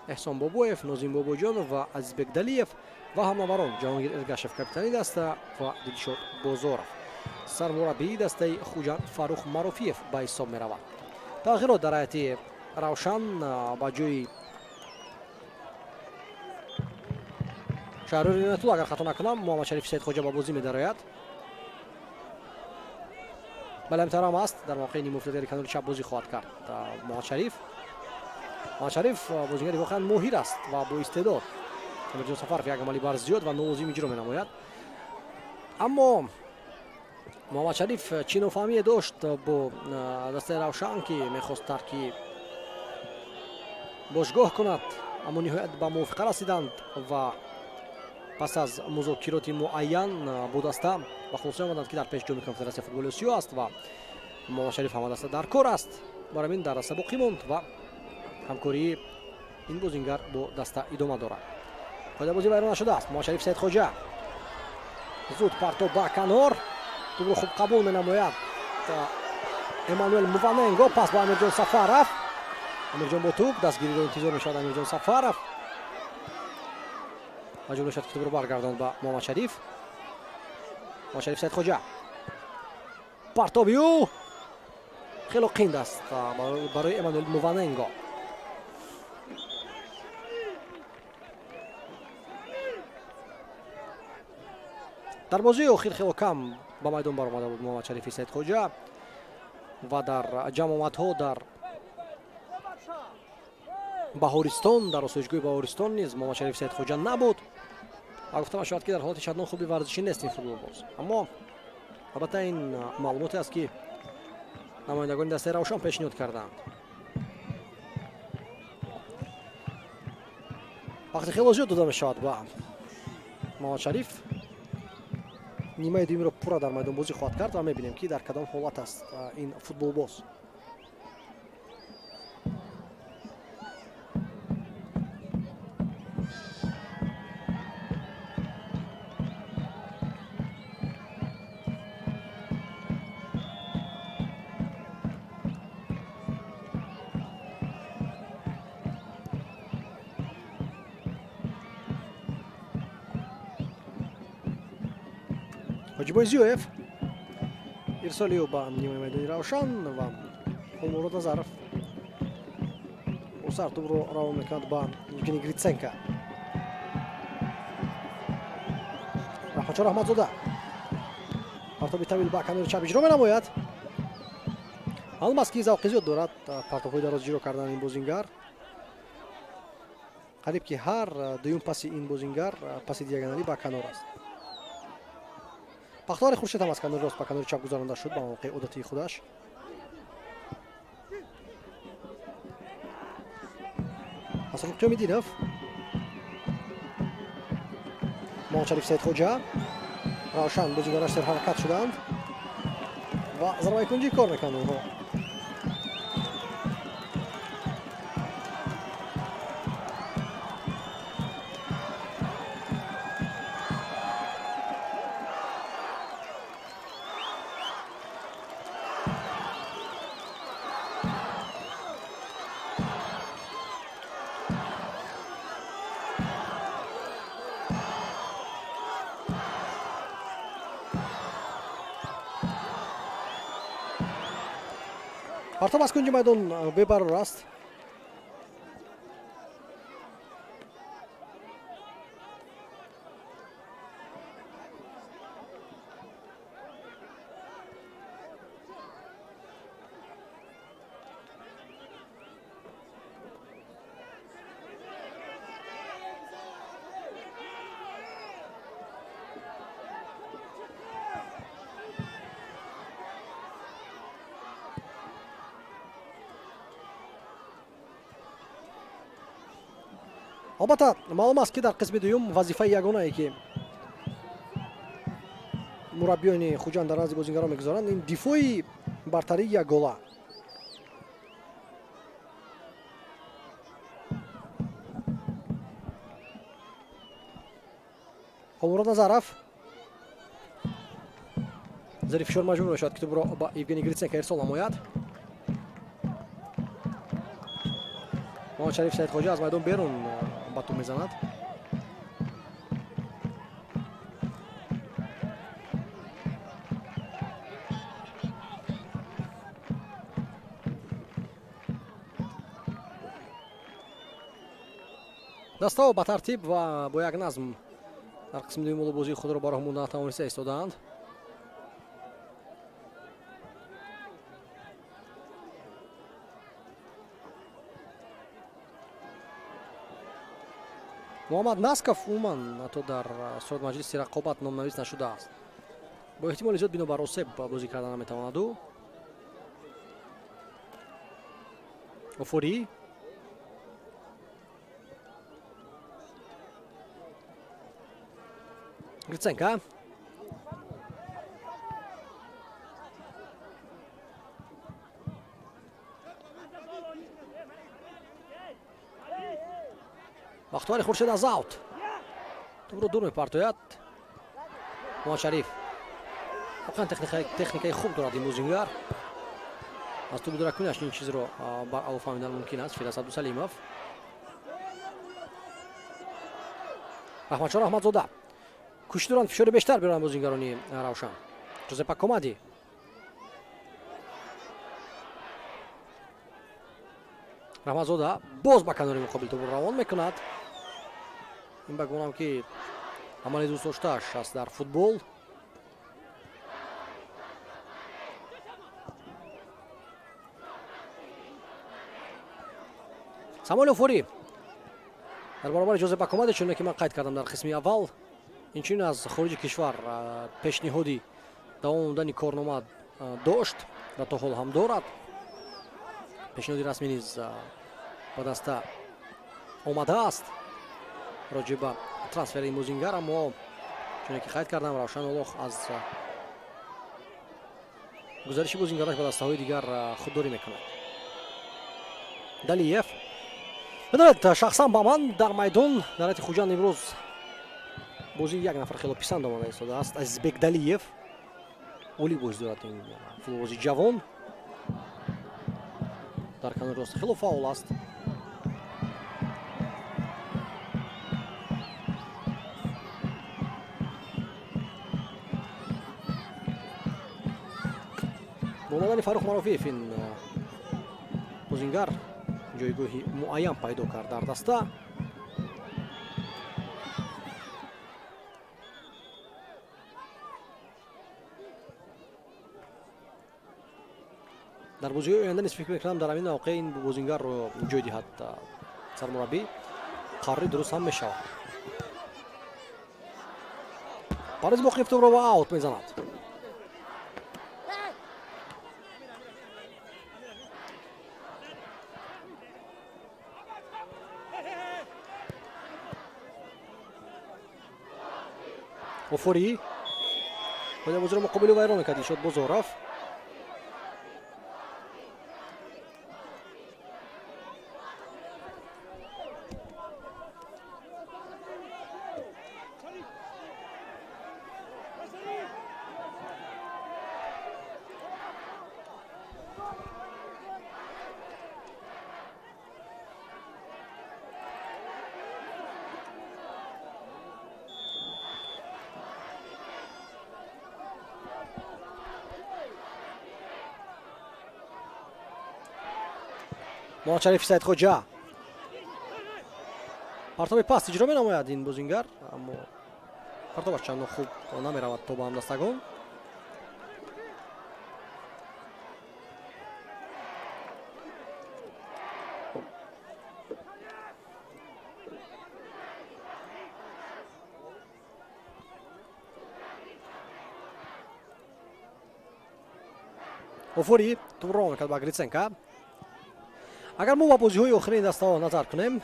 Эҳсон Бобоев, Нозим Бобоҷонов ва Азизбек Далиев ва ҳамлаварон Ҷаҳонгир Эргашев капитани даста ва Дилшод Бозоров. сармураббии дастаи Хуҷанд Фаррух Марофиев ба ҳисоб меравад. тағйирот дар ҳайати Равшан ба ҷои шаҳрёри Инатулла агар хато накунам Муҳаммад Шариф Саидхоҷа ба бозӣ медарояд. бале имтиҳон аст дар моқеи нимуфтидари канори чап бозӣ хоҳад кард Муҳаммад Шариф. Муҳаммад Шариф бозигари воқеан моҳир аст ва боистеъдод. Амирҷон Сафаров як амали бар зиёд ва новозим иҷро менамояд. аммо Муҳаммад Шариф чинофаҳмие дошт бо дастаи равшан ки мехост таркиб бошгоҳ кунад, аммо ниҳоят ба мувофиқа расиданд ва пас аз музокироти муайян бо даста ба хулосӣ омаданд ки дар пеш ҷоми конфедератсияи футболи Осиё аст ва Муҳаммад Шариф ҳама даста дар кор аст. Бар ҳамин дар даста боқӣ монд ва ҳамкории ин бозингар бо даста идома дорад. қоидаи бозӣ вайрон нашудааст. Муҳаммад Шариф Саидхоҷа зуд партоб ба канор, тӯбро хуб қабул менамояд Эммануэл Муваненго, пас ба Амирҷон Сафаров. Амирҷон бо тӯб, дастгириро интизор мешавад Амирҷон Сафаров. маҷбур мешавад ки тӯбро баргардонд ба Муҳаммад Шариф. Муҳаммад Шариф Саидхоҷа. Партоби ӯ хело қинд аст барои Эммануэл Муваненго. дар бозии охир хело кам ба майдон баромада буд Муҳаммад Шарифи Саидхоҷа ва дар ҷамъомадҳо дар Баҳористон, дар осоишгоҳи Баҳористон низ Муҳаммад Шариф Саидхоҷа набуд. ва гуфта мешавад ки дар ҳолати чандон хуби варзишӣ нест ин футболбоз. аммо албатта ин маълумоте аст ки намояндагони дастаи равшан пешниҳод карданд. вақти хело зиёд дода мешавад ба Муҳаммад Шариф. нимаи дуюмиро пурра дар майдон бозӣ хоҳад кард ва мебинем ки дар кадом ҳолат аст ин футболбоз. ҳоҷибои Зиёев ирсоли ӯ ба нимаи майдони равшан ва Холмурод Назаров бо сар тӯбро равон мекунад ба Евгений Гриценко. Раҳматчор Аҳмадзода партоби тавил ба канори чап иҷро менамояд. маълум аст ки завқи зиёд дорад партобҳои дароз иҷро кардан ин бозингар. қариб ки ҳар дуюм паси ин бозингар паси диаганалӣ ба канор аст. Бахтиёр Хуршед ҳам аз канори рост ба канори чап гузаронда шуд ба мавқеи одатии худаш. Масрух Ҷомидинов, Муҳаммад Шариф Саидхоҷа, Равшан бозигараш серҳаракат шуданд ва зарбаи кунҷӣ кор мекунанд онҳо. партоб аз кунҷи майдон бебарор аст. албатта маълум аст ки дар қисми дуюм вазифаи ягонае ки мураббиёни хуҷанд дар назди бозингарон мегузоранд ин дифои бартарии як гола. Холмурод Назаров зери фишор маҷбур мешавад ки тӯбро ба Евгений Гриценко ирсол намояд. Муҳаммад Шариф Саидхоҷа аз майдон берун ба тӯб мезанад. даставо ба тартиб ва бо як назм дар қисми дуюм моло бозии худро барои мондан натавониста истодаанд. муҳаммад насков умуман ҳатто дар сурат маҷлиси рақобат номнавис нашудааст. бо эҳтимоли зиёд бино бар осеб бозӣ кардан наметавонаду. офурӣ Гриценко бахтиёри хуршед аз аут тӯбро дур мепартояд. муҳаммад шариф воқеан техникаи хуб дорад ин бозингар. аз тӯби дуракунаш ин чизро бар авло фаҳмидан мумкин аст. Фирдавс Абдусалимов, раҳматшон раҳматзода кӯшиш доранд фишори бештар биёранд бозингарони равшан. Ҷозепа Комади раҳматзода боз ба канори муқобил тӯбро равон мекунад. ин ба гумонам ки амали дӯстдоштааш аст дар футбол. самуэл офурӣ дар баробари Ҷозепа Комади, чуне ки ман қайд кардам дар қисми аввал, инчунин аз хориҷи кишвар пешниҳоди давом мондани корнома дошт ва то ҳол ҳам дорад. пешниҳоди расмӣ низ ба даста омадааст роҷи ба трансфери ин бозингар, аммо чуне ки қайд кардам, Равшан Олох аз гузариши бозингараш ба дастаҳои дигар худдорӣ мекунад. Далиев бидонед, шахсан ба ман дар майдон дар ҳайати Хуҷанд имрӯз бозии як нафар хело писанд омада истодааст. Азизбек Далиев олӣ бозӣ дорад ин футболбози ҷавон. дар канори рост хело фаъол аст. бо омадани Фаррух Марофиев ин бозингар ҷойгоҳи муайян пайдо кард дар даста. дар бозиҳои оянда низ фикр мекунам дар ҳамин мавқеъ ин бозингарро ҷой диҳад сармураббӣ. қарори дуруст ҳам мешавад. Парвез Боқиев тӯбро ба аут мезанад. офурӣ бояд бозиро муқобили вайрон мекард Илшод Бозоров. Муҳаммад Шарифи Саидхоҷа партоби паст иҷро менамояд ин бозингар, аммо партобаш чандон хуб намеравад то ба ҳамдастагон. офурӣ тӯбро равон мекард ба Гриценко. агар мо ба бозиҳои охирини дастаҳо назар кунем,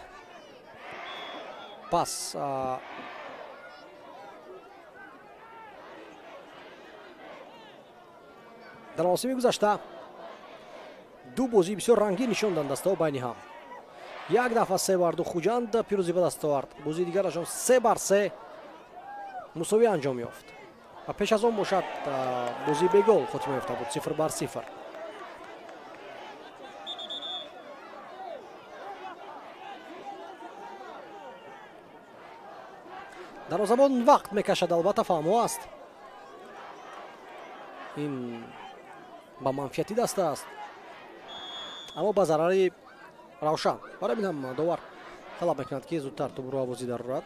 пас дар мавсими гузашта ду бозии бисёр рангин нишон доданд дастаҳо байни ҳам. як дафъа 3-2 Хуҷанд пирӯзӣ ба даст овард. бозии дигарашон 3-3 мусовӣ анҷом ёфт. ва пеш аз он бошад бозии бегол хотима ёфта буд 0-0. дарозамон вақт мекашад, албатта фаҳмо аст. ин ба манфиати даста аст, аммо ба зарари Равшан. барои ин ҳам довар талаб мекунад ки зудтар тӯбро авозӣ дарорад.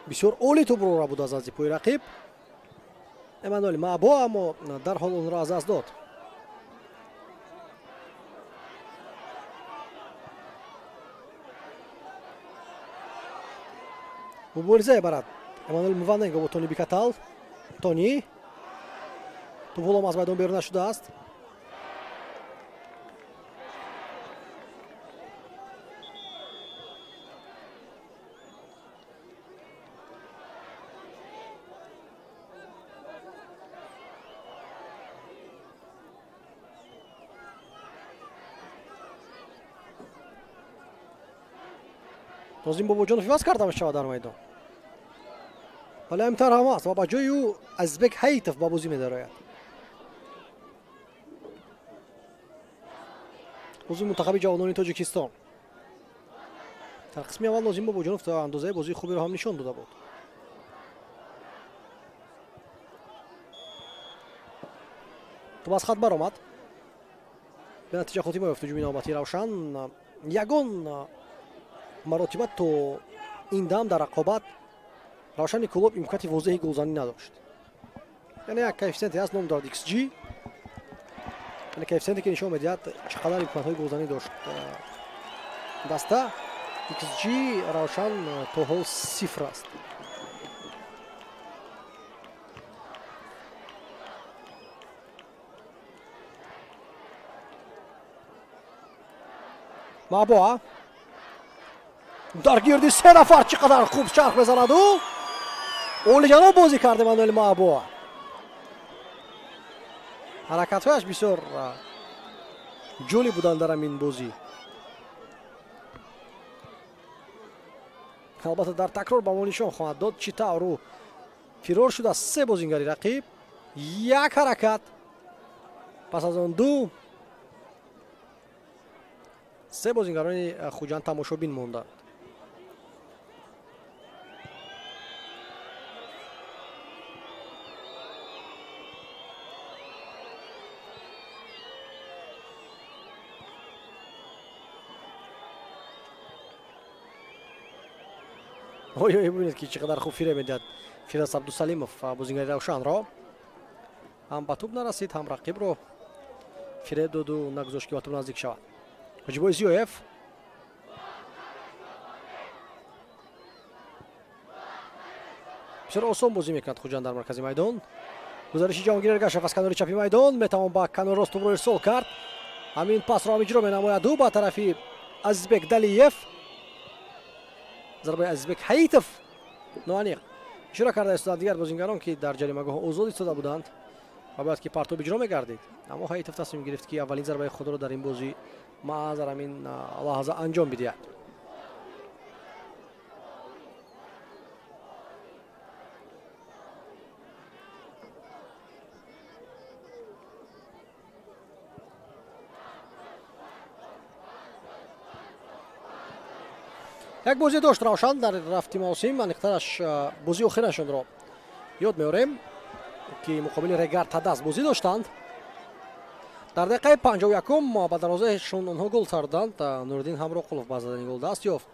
بسیار اولی توپро буд аз азди пӯи рақиб. Эммануэл Маъбо аммо дарҳол онро аз даст дод. муборизае барад Эммануэл Мваненго бо Тони Бикатал. Тони ту ҳолом аз майдон берун нашудааст. ناظم باباجانов иваз карда мешавад дар майдон. вале ҳаминтар ҳам аст ва ба ҷои ӯ Азизбек Ҳаитов ба бозӣ медарояд. узви мунтахаби ҷавонони Тоҷикистон. дар қисми аввал Нозим Бобоҷонов то андозаи бозии хуберо ҳам нишон дода буд. то аз хат баромад. به نتیجه خاتمه یافت هجوم نوبتی روشن. یگان مراتبه تو این دم در رقابت روشن کلوب امکانات واضحی گلزنی نداشت. یعنی یک کوفیسینتی از نام دارد XG. یعنی کوفیسینتی که نشون میدهد چقدر امکانات گلزنی داشت. دسته XG روشن تا حال 0 است. Маъбо дар гирди се нафар чӣ қадар хуб чарх мезанаду олиҷаноб бозӣ кард Эммануэл Маъбо. ҳаракатҳояш бисёр ҷолиб буданд дар ҳамин бозӣ. албатта дар такрор ба мо нишон хоҳад дод чӣ тавру фирор шуда се бозингари рақиб як ҳаракат пас аз он ду се бозингарони хуҷанд тамошобин монданд. ой бибинед ки чӣ қадар хуб фире медиҳад Фирдавс Абдусалимов бозингари равшанро. ҳам ба тӯб нарасид, ҳам рақибро фире доду нагузошт ки ба тӯб наздик шавад. Ҳоҷибой Зиёев бисёр осон бозӣ мекунад хуҷанд дар маркази майдон. гузариши Ҷаҳонгир Эргашев аз канори чапи майдон метавон ба канори рост тӯбро ирсол кард. ҳамин пасро ҳам иҷро менамояд ӯ ба тарафи Азизбек Далиев. зарбаи Азизбек Ҳаитов ноаниқ ишора карда истоданд дигар бозингарон ки дар ҷаримагоҳ озод истода буданд ва бояд ки партоб иҷро мегардид. аммо Ҳаитов тасмим гирифт ки аввалин зарбаи худро дар ин бозӣ маъ дар ҳамин лаҳза анҷом бидиҳад. як бозӣ дошт равшан дар рафти мавсим. аниқтараш бозии охирашонро ёд меорем ки муқобили Регар Тадас бозӣ доштанд. дар дақиқаи 51 ба дарвозаашон онҳо гол сарданд. Нуриддин Ҳамроқулов ба задани гол даст ёфт.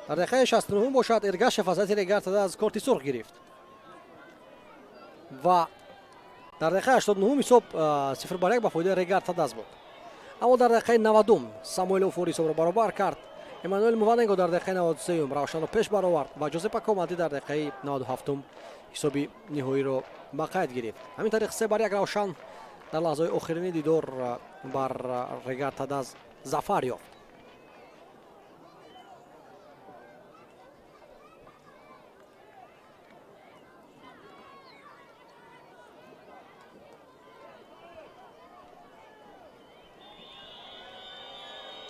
дар дақиқаи 69 бошад Эргашев аз ҳайати Регар Тадас корти сурх гирифт ва дар дақиқаи 89 ҳисоб 0-1 ба фоидаи Регар Тадас буд. аммо дар дақиқаи 90 Самуэлов ҳисобро баробар кард. Эммануэл Мваненго дар дақиқаи 93 равшанро пеш баровард ва Ҷозепа Комади дар дақиқаи 97 ҳисоби ниҳоиро ба қайд гирифт. ҳамин тариқ 3-1 равшан дар лаҳзаҳои охирини дидор бар Регар Тадас зафар ёфт.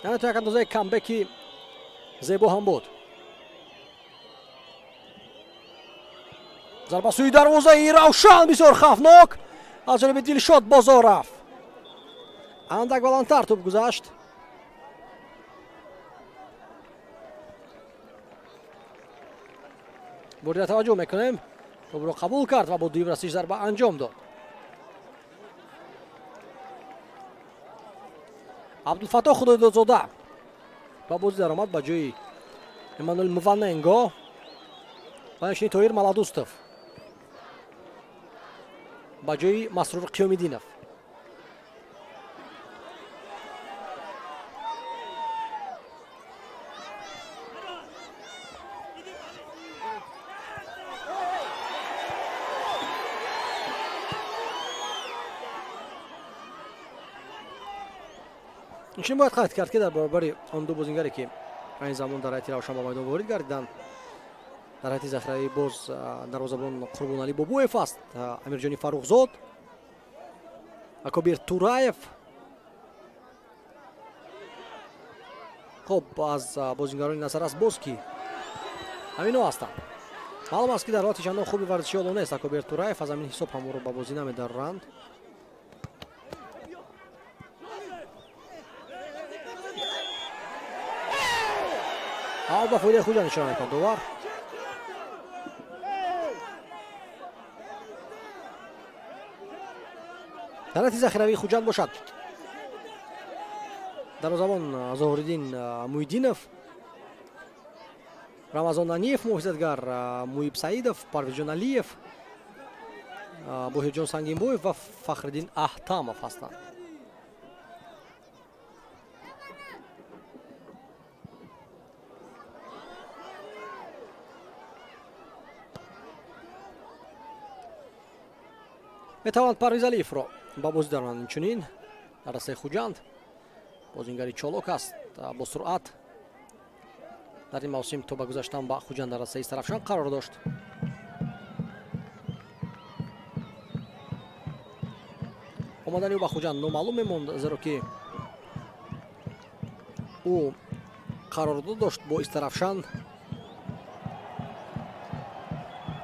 яъне то як андозаи камбеки зебо ҳам буд. зарба сӯи дарвозаи равшан бисёр хавфнок аз ҷониби Дилшод Бозоров. андак баландтар тӯб гузашт. бурда таваҷҷӯҳ мекунем. тӯбро қабул кард ва бо дуюм расиш зарба анҷом дод. Абдулфатоҳ Худоидодзода ба бозӣ даромад ба ҷои Эммануэл Мваненго. ва инчунин Тоҳир Маладустов ба ҷои Масрур Қиёмиддинов. инчунин бояд қайд кард ки дар баробари он ду бозингаре ки айни замон дар ҳайати равшан ба майдон ворид гардиданд, дар ҳайати захираи боз дарвозабон Қурбонали Бобоев аст, Амирҷони Фаррухзод, Акобир Тураев. хоб аз бозингарони назар аст боз ки ҳамино ҳастанд. маълум аст ки дар ҳолати чандон хуби варзиши ҳоло нест. Акобир Тураев аз ҳамин ҳисоб ҳаморо ба бозӣ намедоранд. ба фоидаи хуҷанд ишора мекард довар. дар ҳайати захиравии хуҷанд бошад дарвозабон Зоҳириддин Муҳиддинов, Рамазон Наниев муҳофизатгар, Муҳиб Саидов, Парвизҷон Алиев, Боҳирҷон Сангинбоев ва Фахриддин Аҳтамов ҳастанд. метавонанд Парвиз Алиевро ба бозӣ даронанд. инчунин дар дастаи хуҷанд бозингари чолок аст бо суръат. дар ин мавсим то ба гузаштан ба хуҷанд дар дастаи Сарафшан қарор дошт. омадани ӯ ба хуҷанд номаълум мемонд, зеро ки ӯ қарордод дошт бо Истарафшан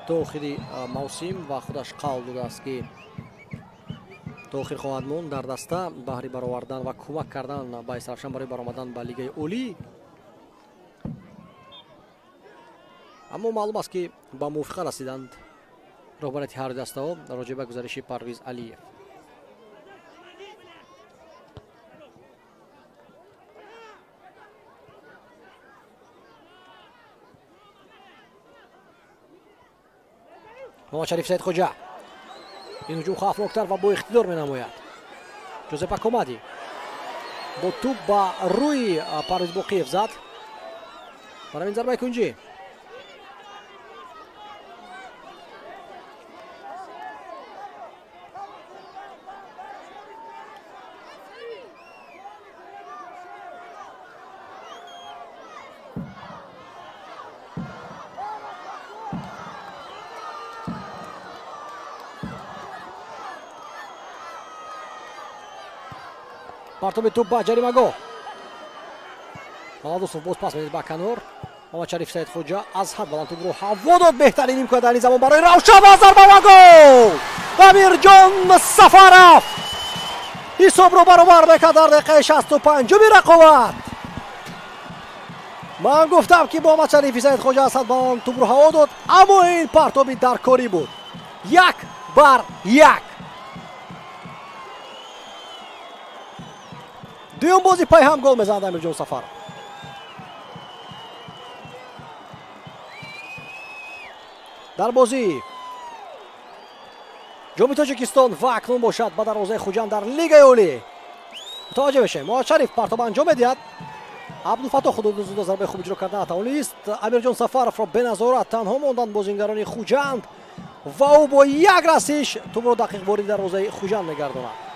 то охири мавсим ва худаш қавл додааст ки то охир хоҳад монд дар даста баҳри баровардан ва кӯмак кардан ба Истарафшан барои баромадан ба Лигаи Олӣ. аммо маълум аст ки ба мувофиқа расиданд роҳбарияти ҳар дастаҳо роҷеъ ба гузариши Парвиз Алиев. محمد شریف سیدخوجا این هجوم خطرناکتر و با اقتدار می‌نماید. جوزپا کومادی با توپ با روی پرویز باقیف زد. برای این ضربه کنجی پرتاب توپ با جریمه‌گاه. مالادوسوف باز پاس می‌دهد به کنار. محمد شریف سیدخوجا از حد بلند توپ رو هوا داد. بهترین امکان در این زمان برای روشن و ضربه و گل. امیرجان سفرов حساب رو برابر می‌کرد در دقیقه 65 رقابت. من گفتم که محمد شریف سیدخوجا از حد بلند توپ رو هوا داد، اما این پرتابی در کاری بود. 1-1. دوم بازی پای هم گل میزند امیرجان سفرов. در بازی جام تاجیکستان و اکنون باشد با دروازه خوجند در لیگ اولی. متوجه بشیم. محمد شریف پرتاب انجام میدهد. عبدالفتاح خود زود ضربه خوب اجرا کرده نتوانست. امیرجان سفرов را به نظارت تنها ماندند بازیگران خوجند و او با یک رسش توپ را دقیق وارد دروازه خوجند میگرداند.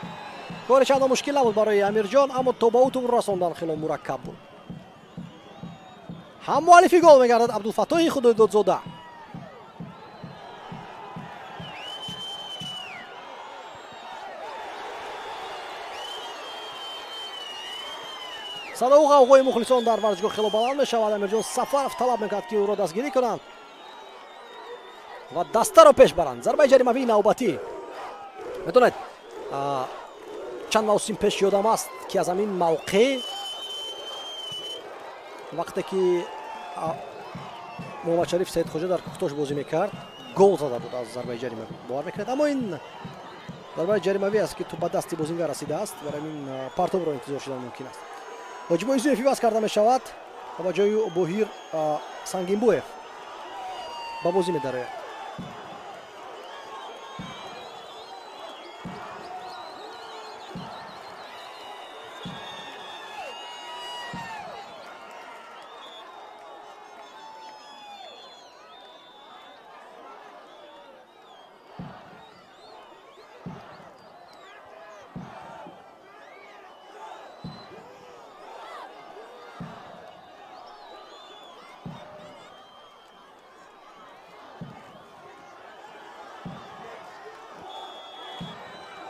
کار چندان مشکل نبود برای امیرجان، اما تو با او توپ رساندن خیلی مرکب بود. هم مؤلفی گل میگردد عبدالفتاح خدادادزاده. صدا و غوغای مخلصان در ورزشگاه خیلی بلند میشود. امیرجان سفرов طلب میکرد که او را دستگیری کنند و دسته را پیش برند. ضربه جریمه‌ای نوبتی. میدونید چند موسم پیش یادم است که از همین موقع وقتی که محمد شریف سیدخوجا در کوکتاش بازی میکرد گل زده بود از ضربه جریمه باور میکرد، اما این ضربه جریمه‌ای است که تو به دست بازیگر رسیده است. برای این پرتاب را انتظار شدن ممکن است. هجوم ضعیفی باز کرده میشود و با جای بوهیر سنگینبویف ба бозӣ медарояд.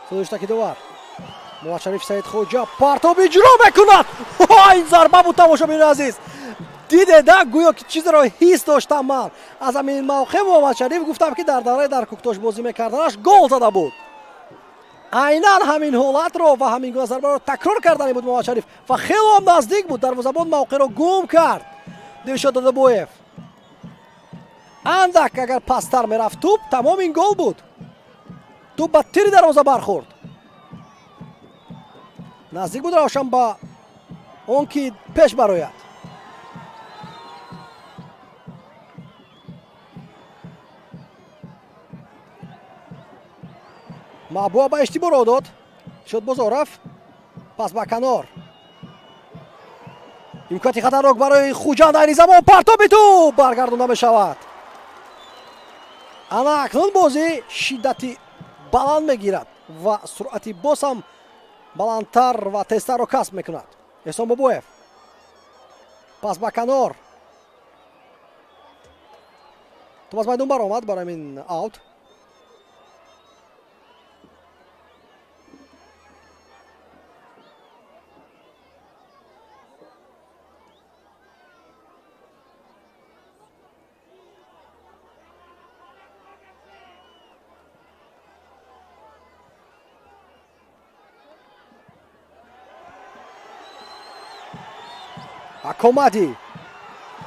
садоиштаки довар муҳаммад шариф саидхоҷа партоб иҷро мекунад. Ин зарба буд, тамошобини азиз. дидеда гӯё ки чизеро ҳис доштам. ман аз ҳамин мавқеъ муҳаммад шариф гуфтам ки дар давраи дар куктош бозӣ мекарданаш гол зада буд. айнан ҳамин ҳолатро ва ҳамин гуна зарбаро такрор кардани буд муҳаммад шариф ва хеле ҳам наздик буд. дарвозабон мавқеъро гум кард. дилшод додабоев андак агар пасттар мерафт туп, тамом ин гол буд. туп ба тири дарвоза бархӯрд. наздик буд равшан ба он ки пеш барояд. маъбуа ба иштибор дод. шуд бозоров пас ба канор. имкони хатарнок барои хуҷанд айни замон партоби туп баргардонда мешавад. ана акнун бозӣ шиддати баланд мегирад ва суръати боз ҳам баландтар ва тезтарро касб мекунад. эҳсон бобоев пас ба канор. туп аз майдон баромад барои ҳамин аут. акомади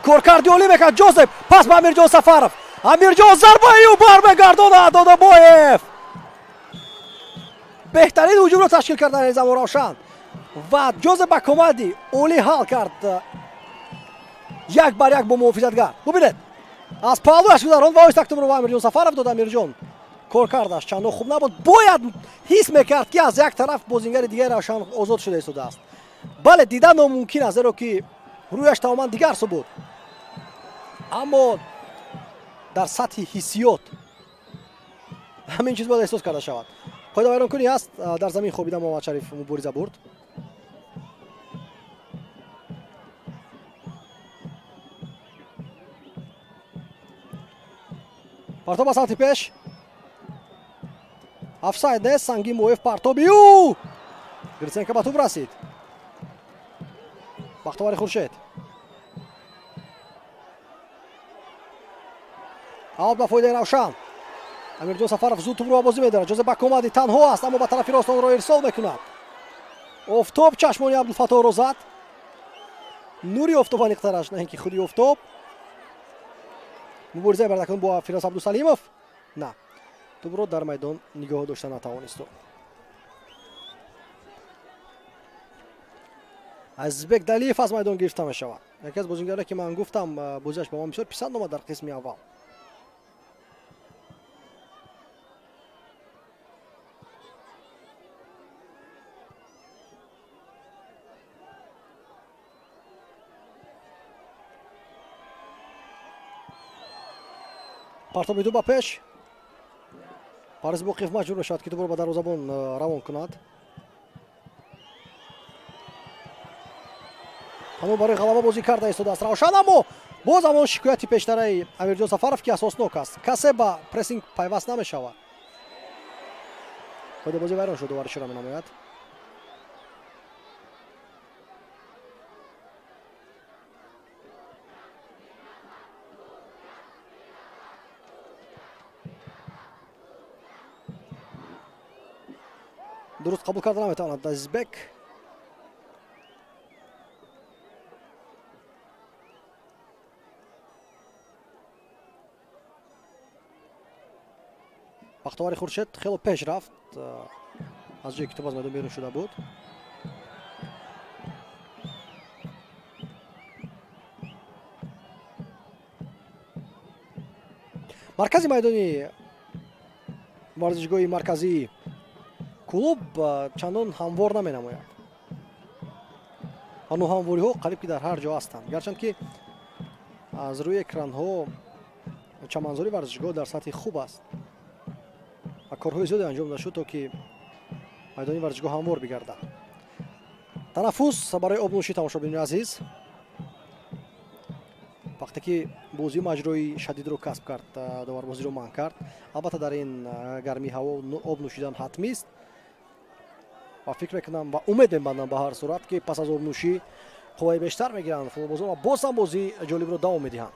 коркарди олӣ мекард. ҷозеб пас ба амирҷон сафаров. амирҷон зарбаию бармегардонад. додабоев беҳтарин ҳуҷумро ташкил кардан замон равшан ва ҷозеб акомади олӣ ҳал кард як бар як бо муҳофизатгар. бубинед аз паҳлӯяш гузаронд ва истактумро ба амирҷон сафаров дод. амирҷон коркардаш чандон хуб набуд. бояд ҳис мекард ки аз як тараф бозингари дигари равшан озод шуда истодааст. бале дидан номумкин аст, зеро ки рӯяш тамоман дигар субуд. аммо дар сатҳи ҳиссиёт ҳамин чиз бояд эҳсос карда шавад. қоидавайронкунӣ аст. дар замин хобида муҳаммад шариф мубориза бурд. партоб ба самти пеш. офсайд нест. сангин моев партобиу гриценко ба туп расид. бахтовари хуршед аут ба фоидаи равшан. амирҷон сафаров зуд тупро ба бозӣ медорад. ҷозеб акомади танҳо аст, аммо ба тарафи рост онро ирсол мекунад. офтоб чашмони абдулфатоҳро зад. нури офтоб аниқтараш, на ин ки худи офтоб. муборизаи бардакун бо фирдавс абдусалимов. на, тупро дар майдон нигоҳ дошта натавонисту. азизбек далиев аз майдон гирифта мешавад. яке аз бозингаре ки ман гуфтам бозиаш ба ман бисёр писанд омад дар қисми аввал. партоби ду ба пеш. париз боқиев маҷбур мешавад ки дубора ба дарвозабон равон кунад. ҳанӯ барои ғалаба бозӣ карда истодааст равшан, аммо боз ҳамон шикояти пештараи амирҷон сафаров ки асоснок аст. касе ба прессинг пайваст намешавад. қоида бозӣ вайрон шуд. довари чора менамояд. дуруст қабул карда наметавонад азизбек. бахтовари хуршед хело пеш рафт аз ҷое ки тӯб аз майдон берун шуда буд. маркази майдони варзишгоҳи марказии клуб чандон ҳамвор наменамояд. ҳанӯ ҳамвориҳо қариб ки дар ҳар ҷо ҳастанд, гарчанд ки аз рӯи экранҳо чаманзори варзишгоҳ дар сатҳи хуб аст ва корҳои зиёде анҷом дошта шуд то ки майдони варзишгоҳ ҳамвор бигардад. танаффус барои обнӯшӣ тамошобинёни азиз. вақте ки бозӣ маҷрои шадидро касб кард, доварбозиро манъ кард. албатта дар ин гармии ҳаво об нӯшидан ҳатмист ва фикр мекунам ва умед мебандам ба ҳар сурат ки пас аз обнӯшӣ қувваи бештар мегиранд футболбозон ва боз ҳам бозии ҷолибро давом медиҳанд.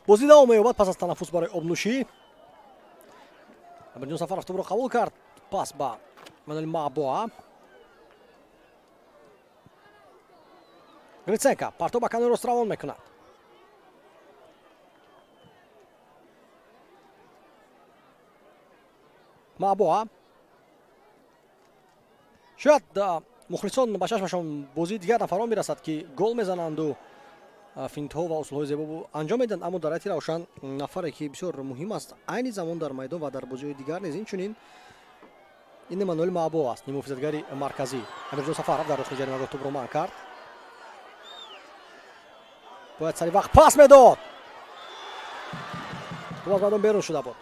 бозӣ давом меёбад пас аз танаффус барои обнӯшӣ. Амирҷон Сафар автобро қабул кард. Пас ба Мануэл Маъбоа. Гриценко партов ба канори рост равон мекунад. Маъбоа. шояд мухлисон ба чашмашон бозии дигар нафарон мерасад ки гол мезананду финтҳо ва усулҳои зебо анҷом медиҳанд, аммо дар ҳайати равшан нафаре ки бисёр муҳим аст айни замон дар майдон ва дар бозиҳои дигар низ инчунин ин Мануэл Маъбоа аст, муҳофизатгари марказӣ. Амирҷон Сафаров дар дохили ҷаримагоҳ тӯбро манъ кард. бояд сари вақт пас медод. тӯб аз майдон берун шуда буд.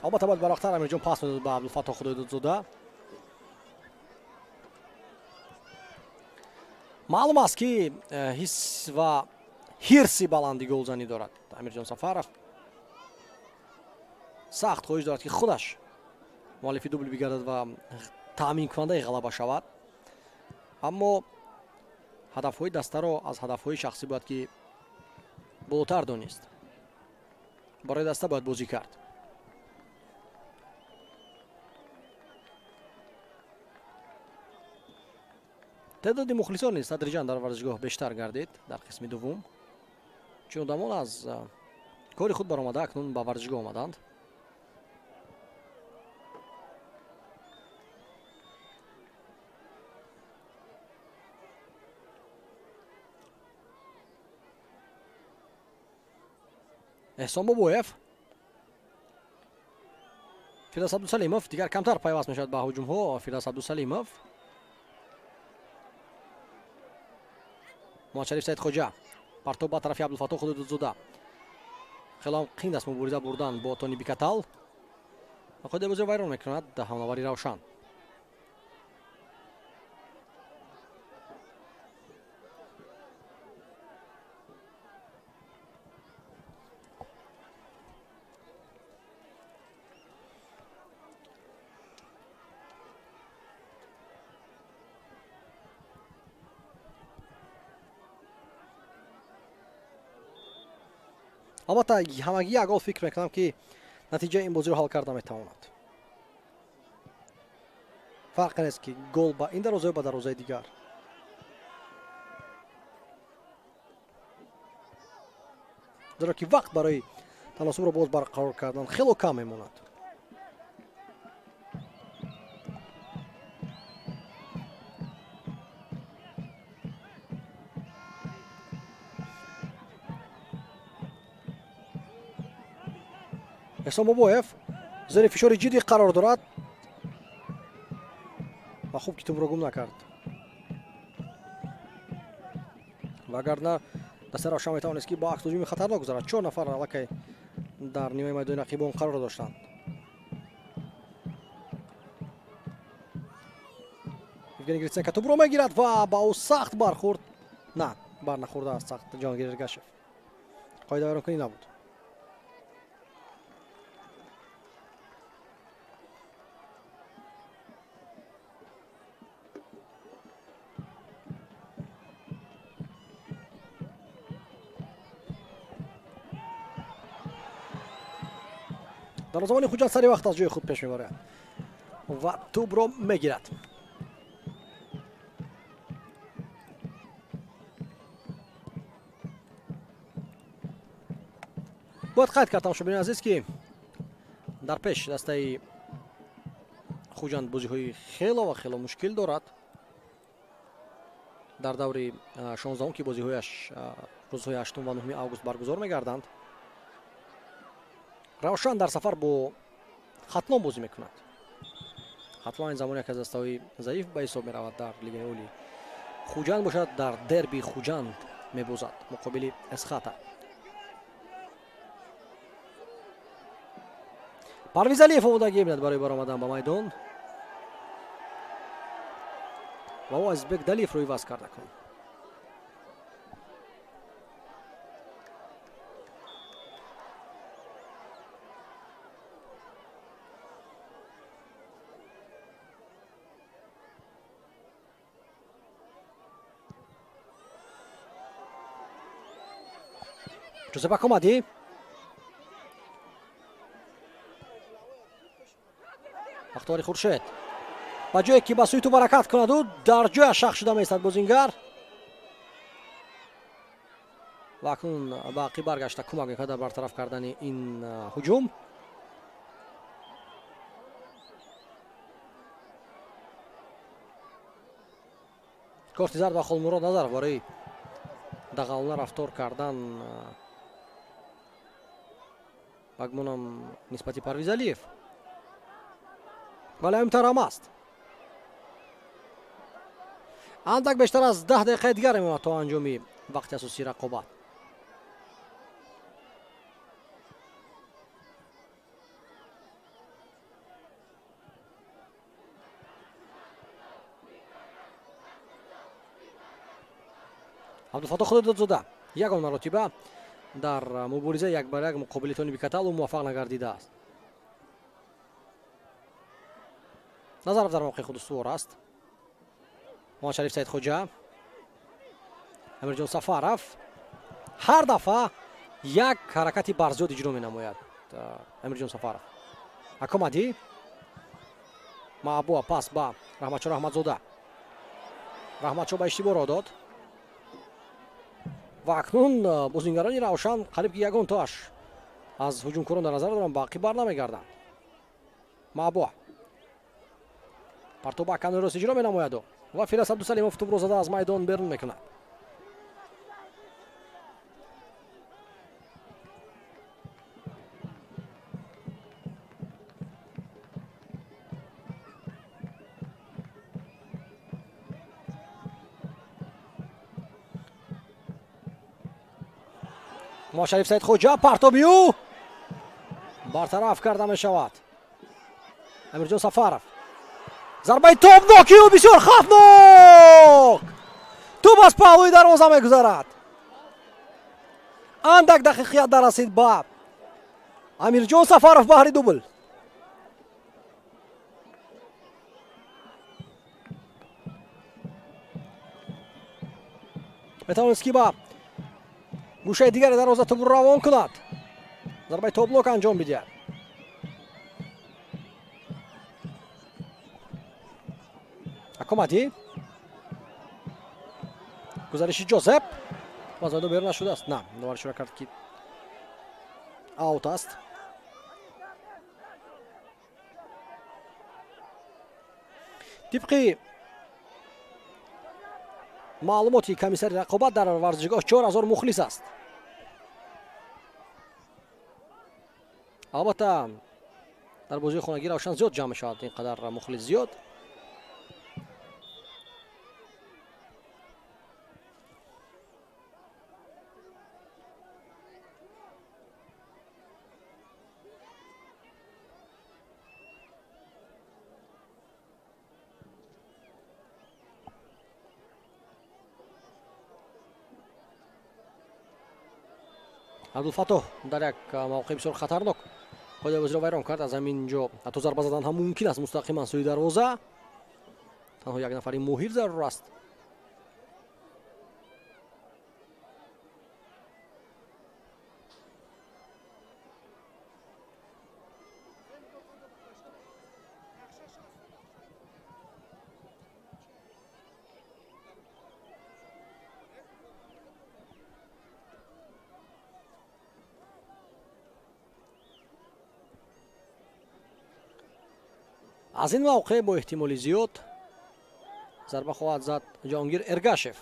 албатта бояд барвақттар Амирҷон пас медод ба Абдулфаттоҳ Худоидодзода. маълум аст ки ҳис ва ҳирси баланди голзанӣ дорад Амирҷон Сафаров. сахт хоҳиш дорад ки худаш муаллифи дубл бигардад ва таъминкунандаи ғалаба шавад. аммо ҳадафҳои дастаро аз ҳадафҳои шахсӣ бояд ки болотар донист. барои даста бояд бозӣ кард. تعداد مخلصان نیست تدریجا در ورزشگاه بیشتر گردید در قسم دوم، چون دامون از کاری خود برآمده اکنون به ورزشگاه آمدند. احسان بابویف، فیروز عبدالسلیمov دیگر کمتر پیوست میشد به هجوم ها. فیروز عبدالسلیمov، محمد شریف سید خوجا، پرتاب به طرف عبدالفتاح خودایدادزاده. خیلی قین است مبارزه بردن با تونی بیکتال. خود بازی ویران میکند حمله‌آوری روشن. البته همگی یک گل فکر میکنم که نتیجه این بازی رو حل کرده میتواند. فرق نیست که گل با این دروازه و با دروازه دیگر. زیرا که وقت برای تناسب رو باز برقرار کردن خیلی کم میموند. احسان بابویف زیر فشار جدی قرار دارد و خوب که توپ را گم نکرد. وگرنه دست روشن میتوانست که با عکس هجومی خطرناک گذارد. 4 نفر الکی در نیمه میدان رقیبان قرار داشتند. یوگنی گریتسنکو توپ را میگیرد و با او سخت برخورد. نه، بر نخورده است. سخت جانگیر گشت. قاعده ویران کنی نبود. در زمان خوجان سری وقت از جای خود پیش میبرد و توپ را میگیرد. باید قید کردم شما ببینید عزیز که در پیش دسته خوجان بازی‌های خیلی مشکل دارد. در دور 16 که بازی‌هایش روزهای 8 و 9 آگوست برگزار می‌گردند. روشن در سفر با ختلان بازی میکند. ختلان این زمانی که از دسته‌های ضعیف به حساب می‌رود در لیگ اولی. خوجان باشد در دربی خوجان می‌بازد مقابل اسخاتا. پرویز علیف آمادگی می‌دهد برای برآمدن به میدان و او از بک دلیف روی عوض کرده کن. جوزپا کمادی بختیاری خورشید با جایی که با سوی تو برکت کند و در جای شخص شده میستد بازیگر و اکنون باقی برگشته کمک میکند در برطرف کردن این هجوم. کارت زرد و خالموراد نظر برای دغلانه رفتار کردن بگمونم نسبتی پرویز علیف ولی امترام است. اندک بیشتر از 10 دقیقه دیگر میماند تا انجامی وقت اساسی رقابت. عبدالفتاح خدادادزاده یگان مراتبه در مبارزه 1 بر 1 مقابل تونی بیکتالو موفق نگردیده است. نظرف در موقع خود استوار است. محمد شریف سید خوجا، امیرجان سفارف هر دفعه یک حرکتی برزیاد اجرا می نماید. امیرجان سفارف اکامادی معبوه پاس با رحمتشاه رحمتزاده. رحمتشاه به اشتباه را داد و اکنون بازیگران روشن قریب که یگان تاش از هجومکاران در نظر دارم باقی بر نمیگردند. معبوه پرتو با کانون راست اجرا می نماید و فیرس عبدالسلیموف توپ را زده از میدان بیرون میکند. ما شریف سید خوجا پرتابیو برطرف کرده می شود. امیرجان سفارف ضربه تابناکی و بسیار خطرناک توپ از پهلوی دروازه میگذرد. اندک دقیقیت در رسید با امیرجان سفارف بهر دوبل. میتوانست که با گوشه دیگر دروازه توپ روان کند. ضربه تابناک انجام بدهد. اکامادی گزارشی جوزپ باز دو بیرون نشده است. نه دوباره شروع کرد که آوت است. طبق معلوماتی کمیسر رقابت در ورزشگاه 4000 مخلص است. البته дар бозии хонагӣ равшан зиёд ҷамъ мешавад, ин қадар мухлис зиёд. абдулфатоҳ дар як мавқеи бисёр хатарнок қоидаи бозиро вайрон кард. аз ҳамин ҷо ҳатто зарба задан ҳам мумкин аст мустақиман сӯи дарвоза. танҳо як нафари моҳир зарур аст. аз ин мавқеъ бо эҳтимоли зиёд зарба хоҳад зад ҷаҳонгир эргашев.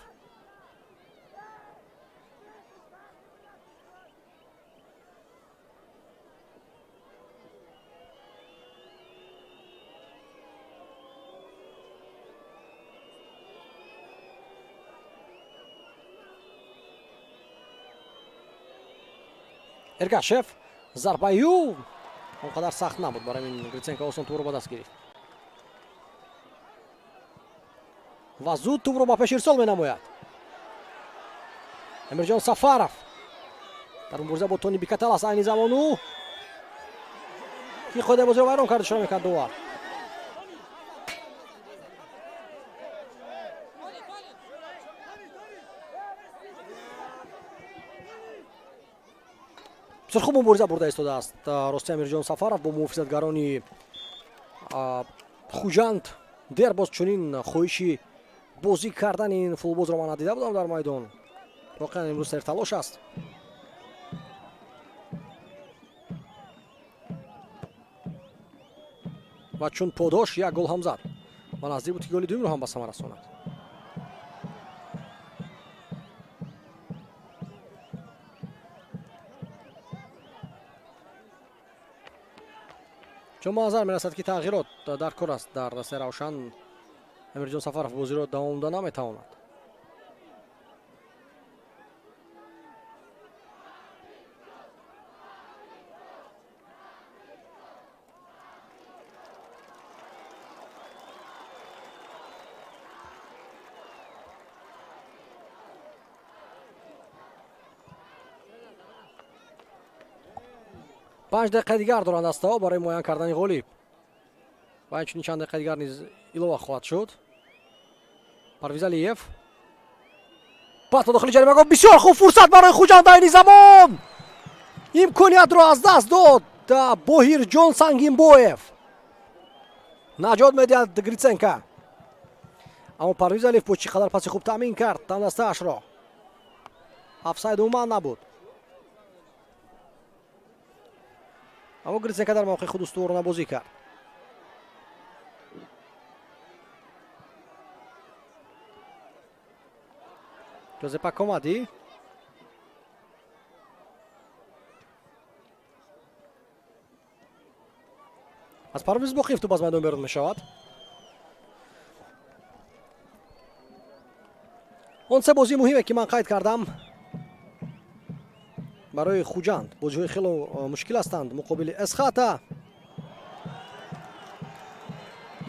эргашев зарбаю он қадар сахт набуд, барои ин Гриценко осон тӯбро ба даст гирифт ва зуд тӯбро ба пеш ирсол менамояд. Эмирҷон Сафаров дар мубориза бо Тони Бикаталас айни замону ки қоидаи бозиро вайрон кард, ишора мекард довар. бисёр хуб мубориза бурда истодааст рости Амирҷон Сафаров бо муҳофизатгарони Хуҷанд. дер боз чунин хоҳиши бозӣ кардани ин футболбозро ман надида будам дар майдон. воқеан имрӯз серталош аст. ва чун подош як гол ҳам зад ва наздик буд ки голи дуюмро ҳам ба самар расонад. чун ба назар мерасад ки тағйирот дар кор аст дар дасти равшан. Амирҷон Сафаров бозиро давом дода наметавонад. панҷ дақиқа дигар доранд даставо барои муайян кардани ғолиб ва инчунин чанд дақиқа дигар низ илова хоҳад шуд. Парвиз Алиев пас ба дохили ҷаримагоҳ, бисёр хуб фурсат барои Хуҷанд айни замон. имкониятро аз даст дод Боҳирҷон Сангинбоев. наҷот медиҳад Гриценко, аммо Парвиз Алиев бо чӣ қадар паси хуб таъмин кард дамдастаашро. офсайд умуман набуд, аммо Гриценко дар мавқеъи худ устуворона бозӣ кард. Ҷозепа Комади аз Парвиз Боқиев тӯб аз майдон берун мешавад. он се бозии муҳиме ки ман қайд кардам барои Хуҷанд. бозиҳои хеле мушкил ҳастанд. муқобили Эсхата,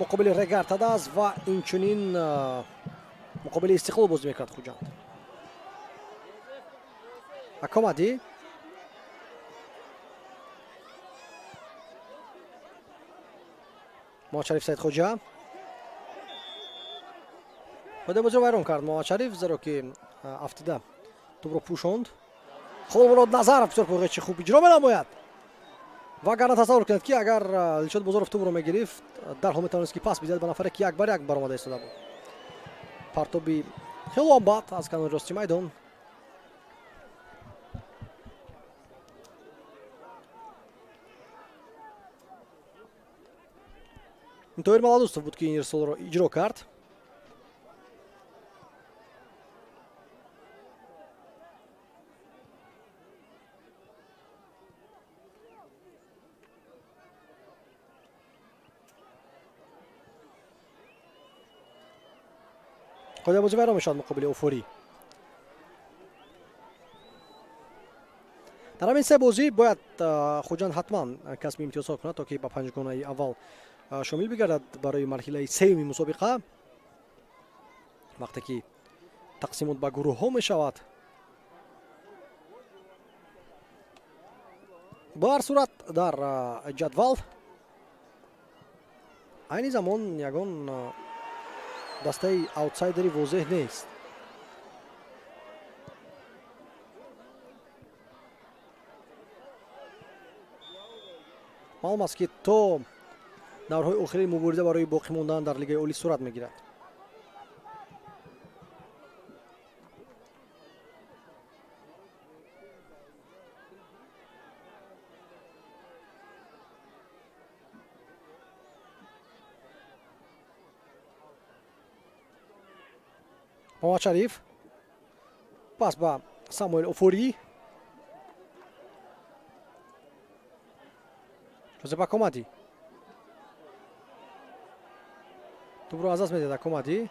муқобили Регартадас ва инчунин муқобили Истиқлол бозӣ мекард Хуҷанд. Акомади Муҳаммадшариф Саидхоҷа қоидаи бозиро вайрон кард Муҳаммадшариф, зеро ки афтида тӯбро пӯшонд. Холмурод Назаров бисёр поғечи хуб иҷро менамояд. вагарна тасаввур кунед ки агар Дилшод Бозоров тӯбро мегирифт, дарҳол метавонист ки пас бидиҳад ба нафаре ки як бар як баромада истода буд. партоби хеле бад аз канори рости майдон. Тоир Маладустов буд ки ин ирсолро иҷро кард. قاعده بازی ویران میشد مقابل اوفوری. در همین سه بازی باید خوجند حتما کسب امتیازها کند تا که به پنجگانه اول شامل بگردد برای مرحله سوم مسابقه. وقتی که تقسیمات به گروه ها می شود. با هر صورت در جدول این زمان یگان دسته اوتسایدری واضح نیست. معلوم است که تو دورهای آخری مبارزه برای باقی ماندن در لیگ اولی صورت میگیرد. محمد شریف پاس با ساموئل اوفوری. جوزپا کومادی توپ رو از دست میدهد. کومادی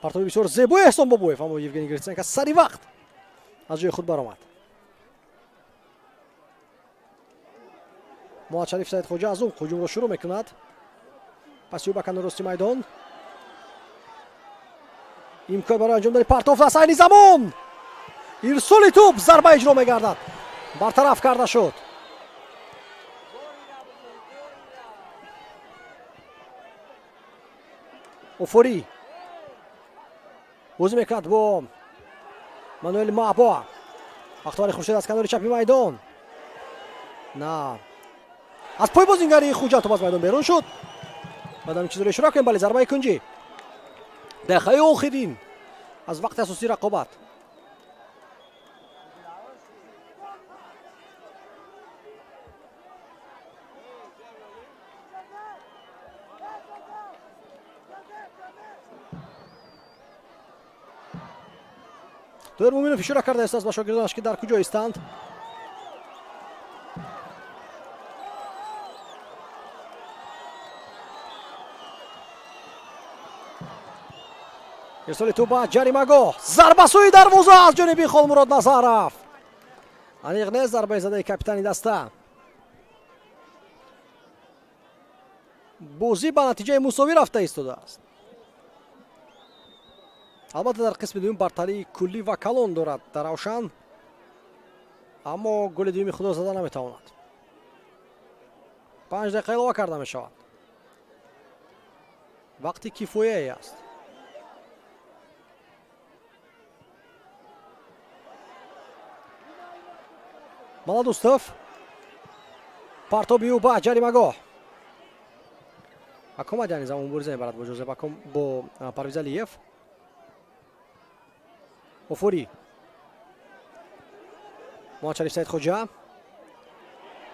پرتابی بسیار زیبای احسان بابویف، اما یوگنی گریتسنکا سری وقت از جای خود برآمد. محمد شریف سعید خوجا از اون هجوم را شروع میکند. پس یو بکن درستی میدان امکان برای انجام دادن پرتاب است. این زمان ارسال توپ ضربه اجرا میگردد، برطرف کرده شد. اوفوری بازی میکند با مانوئل معبا. بختیار خورشید از کنار چپی میدان. نه از پای بازیگری خوجا توپ از میدان بیرون شد. بعدم چیزی رو اشاره کنیم. بله ضربه کنجی دقیقه آخرین از وقت اساسی رقابت. دور مومینوف اشاره کرده است از شاگردانش که در کجا هستند. ارسال توپ به جریمه‌گاه، ضربه سوی دروازه از جانب خالمراد نظرف. انیق نیست ضربه زده کاپیتان دسته. بازی به نتیجه مساوی رفته ایستاده است. البته در قسم دوم برتری کلی و کلان دارد در روشن، اما گل دومی خود را زده نمیتواند. 5 دقیقه علاوه کرده می شود. وقتی کفایه‌ای است. مالادوستوف پرتابی او به جریمه‌گاه. حکومت یعنی زمان مبارزه میبرد با جوزف با پرویز علیف. اوفوری محمد شریف سعید خوجا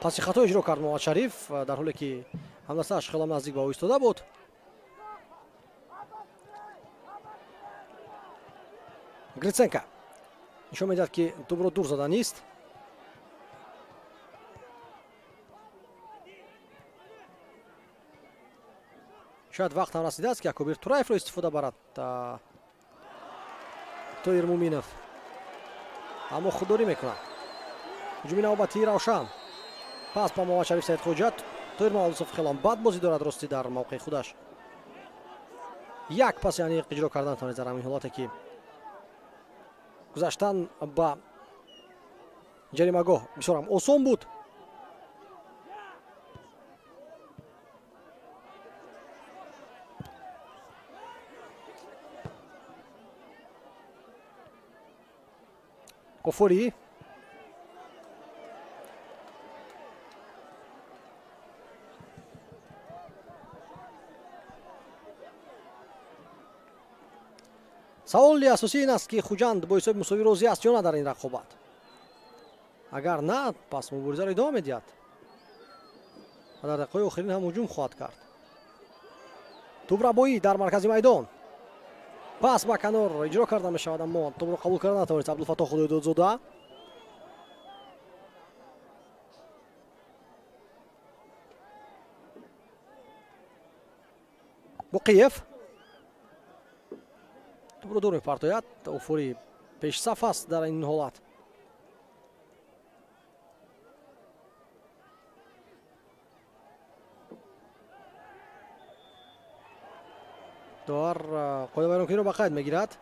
پاسی خطا اجرا کرد. محمد شریف در حالی که همدستش خیلی نزدیک به او ایستاده بود. گریتسنکا نشان میدهد که توپ را دور زده نیست. شاید وقت هم رسیده است که یکوبیر تورایف را استفاده برد تویر مومینوف، اما خودداری میکنه. هجوم نوبتی روشن. پس با محمد شریف سعید خوجا. تویر مالادوستوف خیلی بد بازی دارد راستی در موقع خودش. یک پاس یعنی اجرا کردن تانه در همین حالاتی که گذاشتن با جریمه‌گاه بسیار هم آسان بود. اوفوری سوالی اساسی این است که خوجند با حساب مساوی روزی است یا نه در این رقابت. اگر نه پس مبارزه را ادامه میدهد. و در دقیقه آخرین هم هجوم خواهد کرد. توپ ربایی در مرکز میدان، پاس با کنار اجرا کرده می شود اما توپ را قبول کردن نتوانست عبدالفتاح خدایدادزاده. بقیف توپ را دور میپرتاید. اوفوری پیش صف است در این حالت. در قاید بیرانکاری را به قید میگیرد.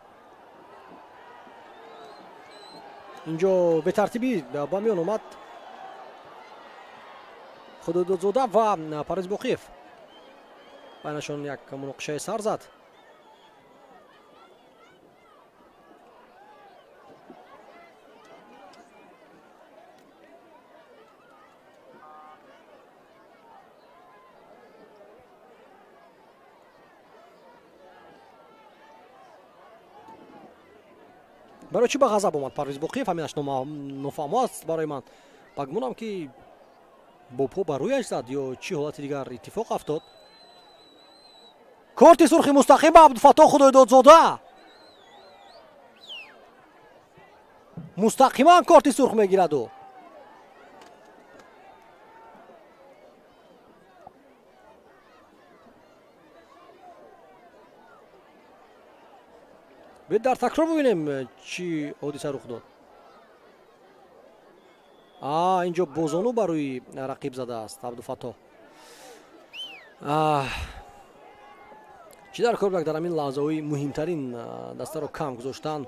اینجا به ترتیبی با میان اومد خدایدادزاده و پرویز بقیف، بینشان یک مناقشه سر زد. برای چی به غضب اومد پرویز بقیف؟ همینش نفهم است برای من. بگمونم که با پا بر رویش زد یا چی حالت دیگر اتفاق افتاد. کارت سرخ مستقیم به عبدالفتاح خدایدادزاده، مستقیما کارت سرخ میگیرد و بیاید در تکرار ببینیم چی حادثه رخ داد. اینجا بازانو برای رقیب زده است عبدالفتاح. چی در کار بک در همین لحظه های مهمترین دسته رو کم گذاشتن.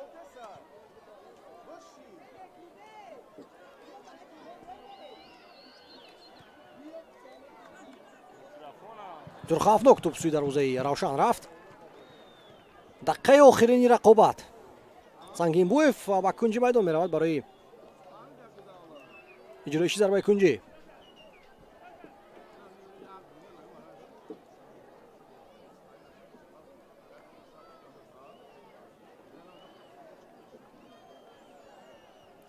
خافناک توپ سوی دروازه روشن رفت. دقیقه آخرین رقابت سنگین بویف با کنجی میدان می رود برای اجرایشی ضربه کنجی.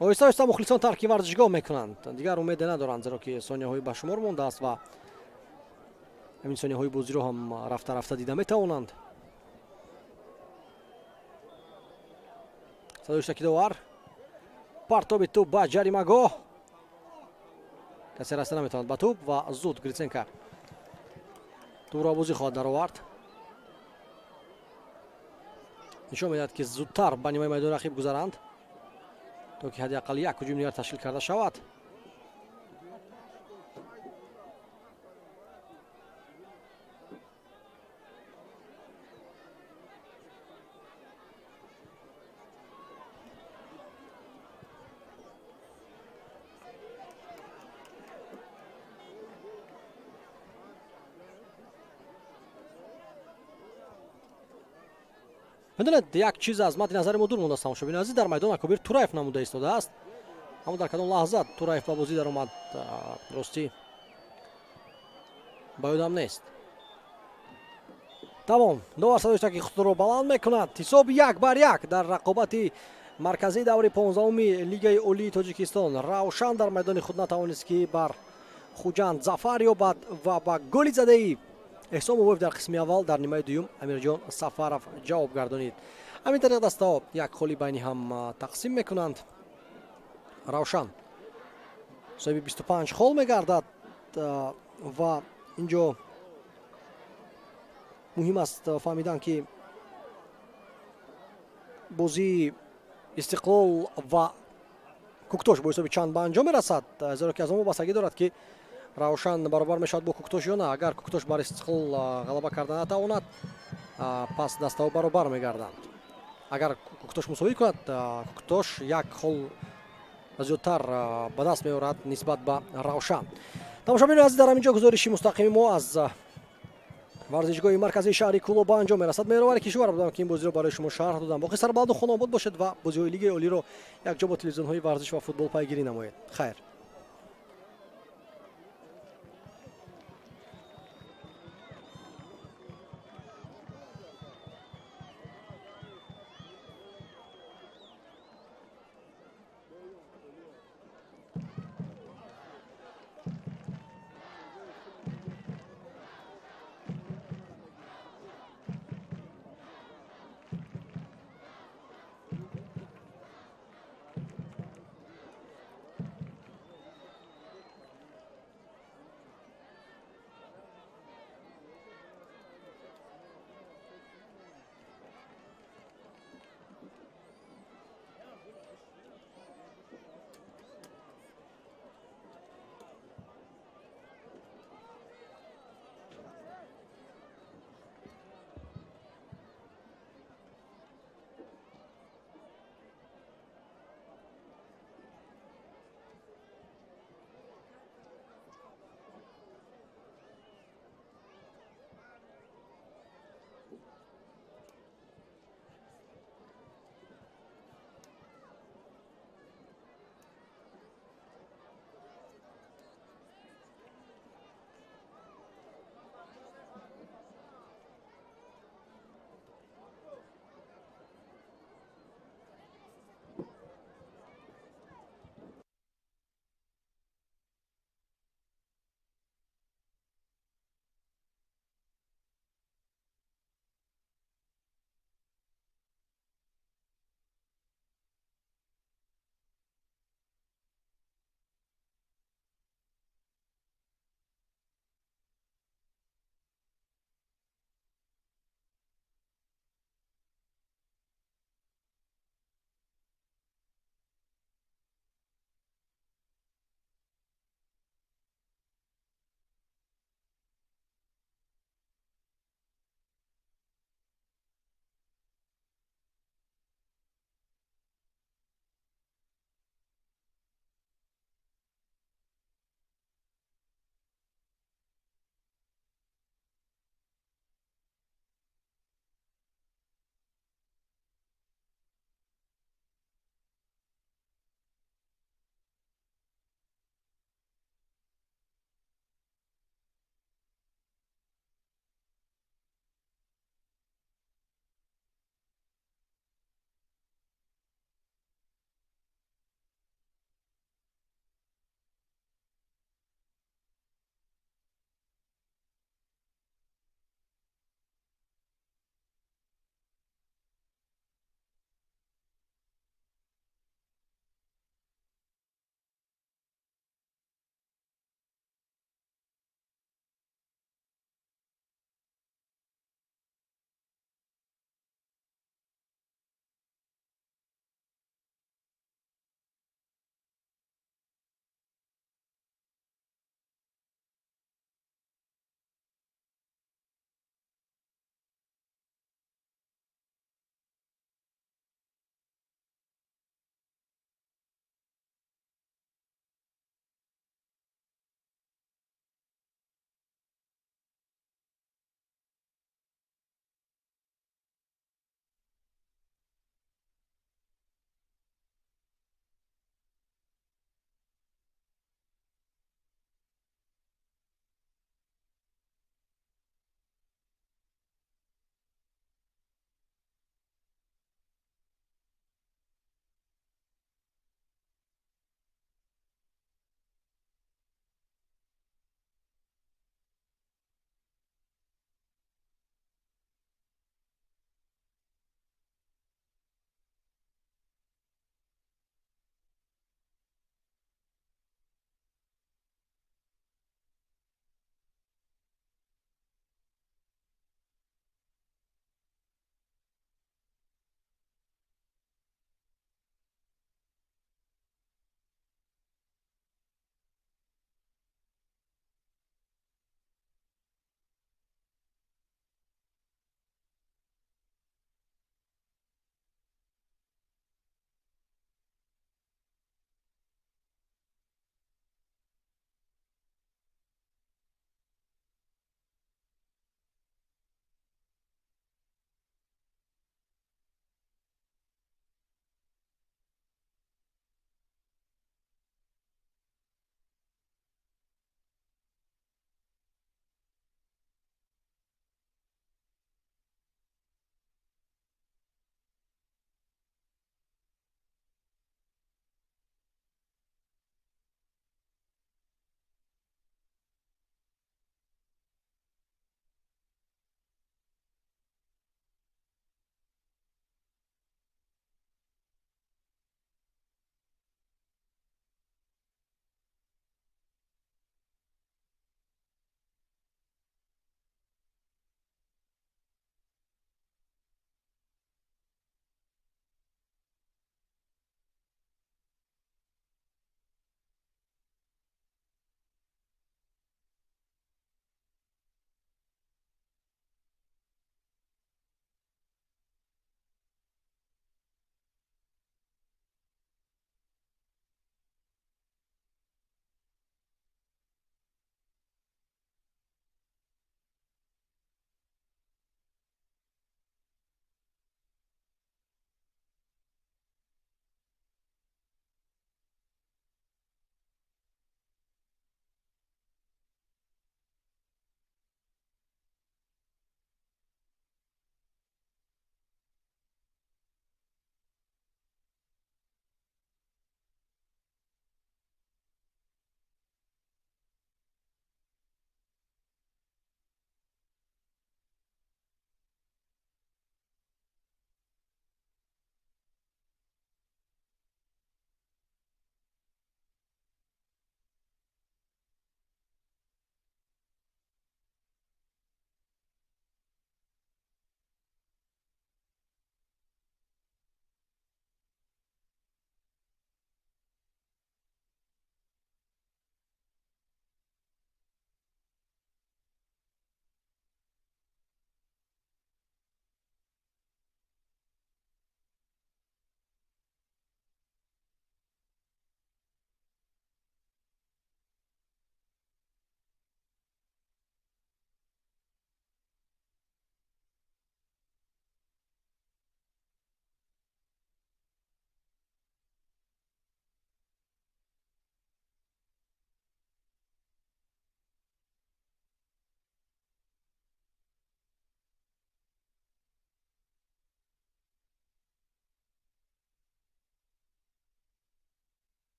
آهسته آهسته مخلصان ترک ورزشگاه میکنند. دیگر امید ندارند زیرا که ثانیه های به شمار مانده است و همین ثانیه های بازی رو هم رفته رفته دیده میتوانند. صدایشتکی داور پرتاب توپ به جریمه‌گاه، کسی رسیده نمیتواند به توپ و زود گریتسنکا توپ را بازی خواهد درآورد. نشان میدهد که زودتر به نیمه میدان رقیب گذرند تا که حداقل یک هجوم دیگر تشکیل کرده شود. میدونید یک چیز از مد نظر ما دور مونده است تماشابین عزیز، در میدان اکبر تورایف نموده ایستاده است، اما در کدام لحظه تورایف به بازی در اومد راستی با یادم نیست. تمام داور صدایشتکی خود رو بلند میکند. حساب 1-1 در رقابت مرکزی دور 15 لیگ اولی تاجیکستان. روشن در میدان خود نتوانست که بر خوجند ظفر یابد و با گل زده ای احسان مویف در قسم اول در نیمه دوم امیرجان سفرов جواب گردانید. همین طریق دستا یک خالی بینی هم تقسیم میکنند. روشن صاحب 25 خال میگردد و اینجا مهم است فهمیدن که بازی استقلال و کوکتاش با حساب چند به انجام میرسد، زیرا که از اون بستگی دارد که روشن برابر میشود با کوکتاش یا نه. اگر کوکتاش بر استقلال غلبه کرده نتواند پس دستا برابر میگردند. اگر کوکتاش مساوی کند کوکتاش یک خال زیادتر به دست میآورد نسبت به روشن. تماشاگران عزیز در همینجا گزارشی مستقیم ما از ورزشگاه مرکزی شهری کولو به انجام میرسد. مهربانی کشور بودم که این بازی رو برای شما شرح دادم. باقی سر بلند و خانه آباد باشد و بازی های لیگ اولی رو یک جا با تلویزیون های ورزش و فوتبال پیگیری نمایید. خیر.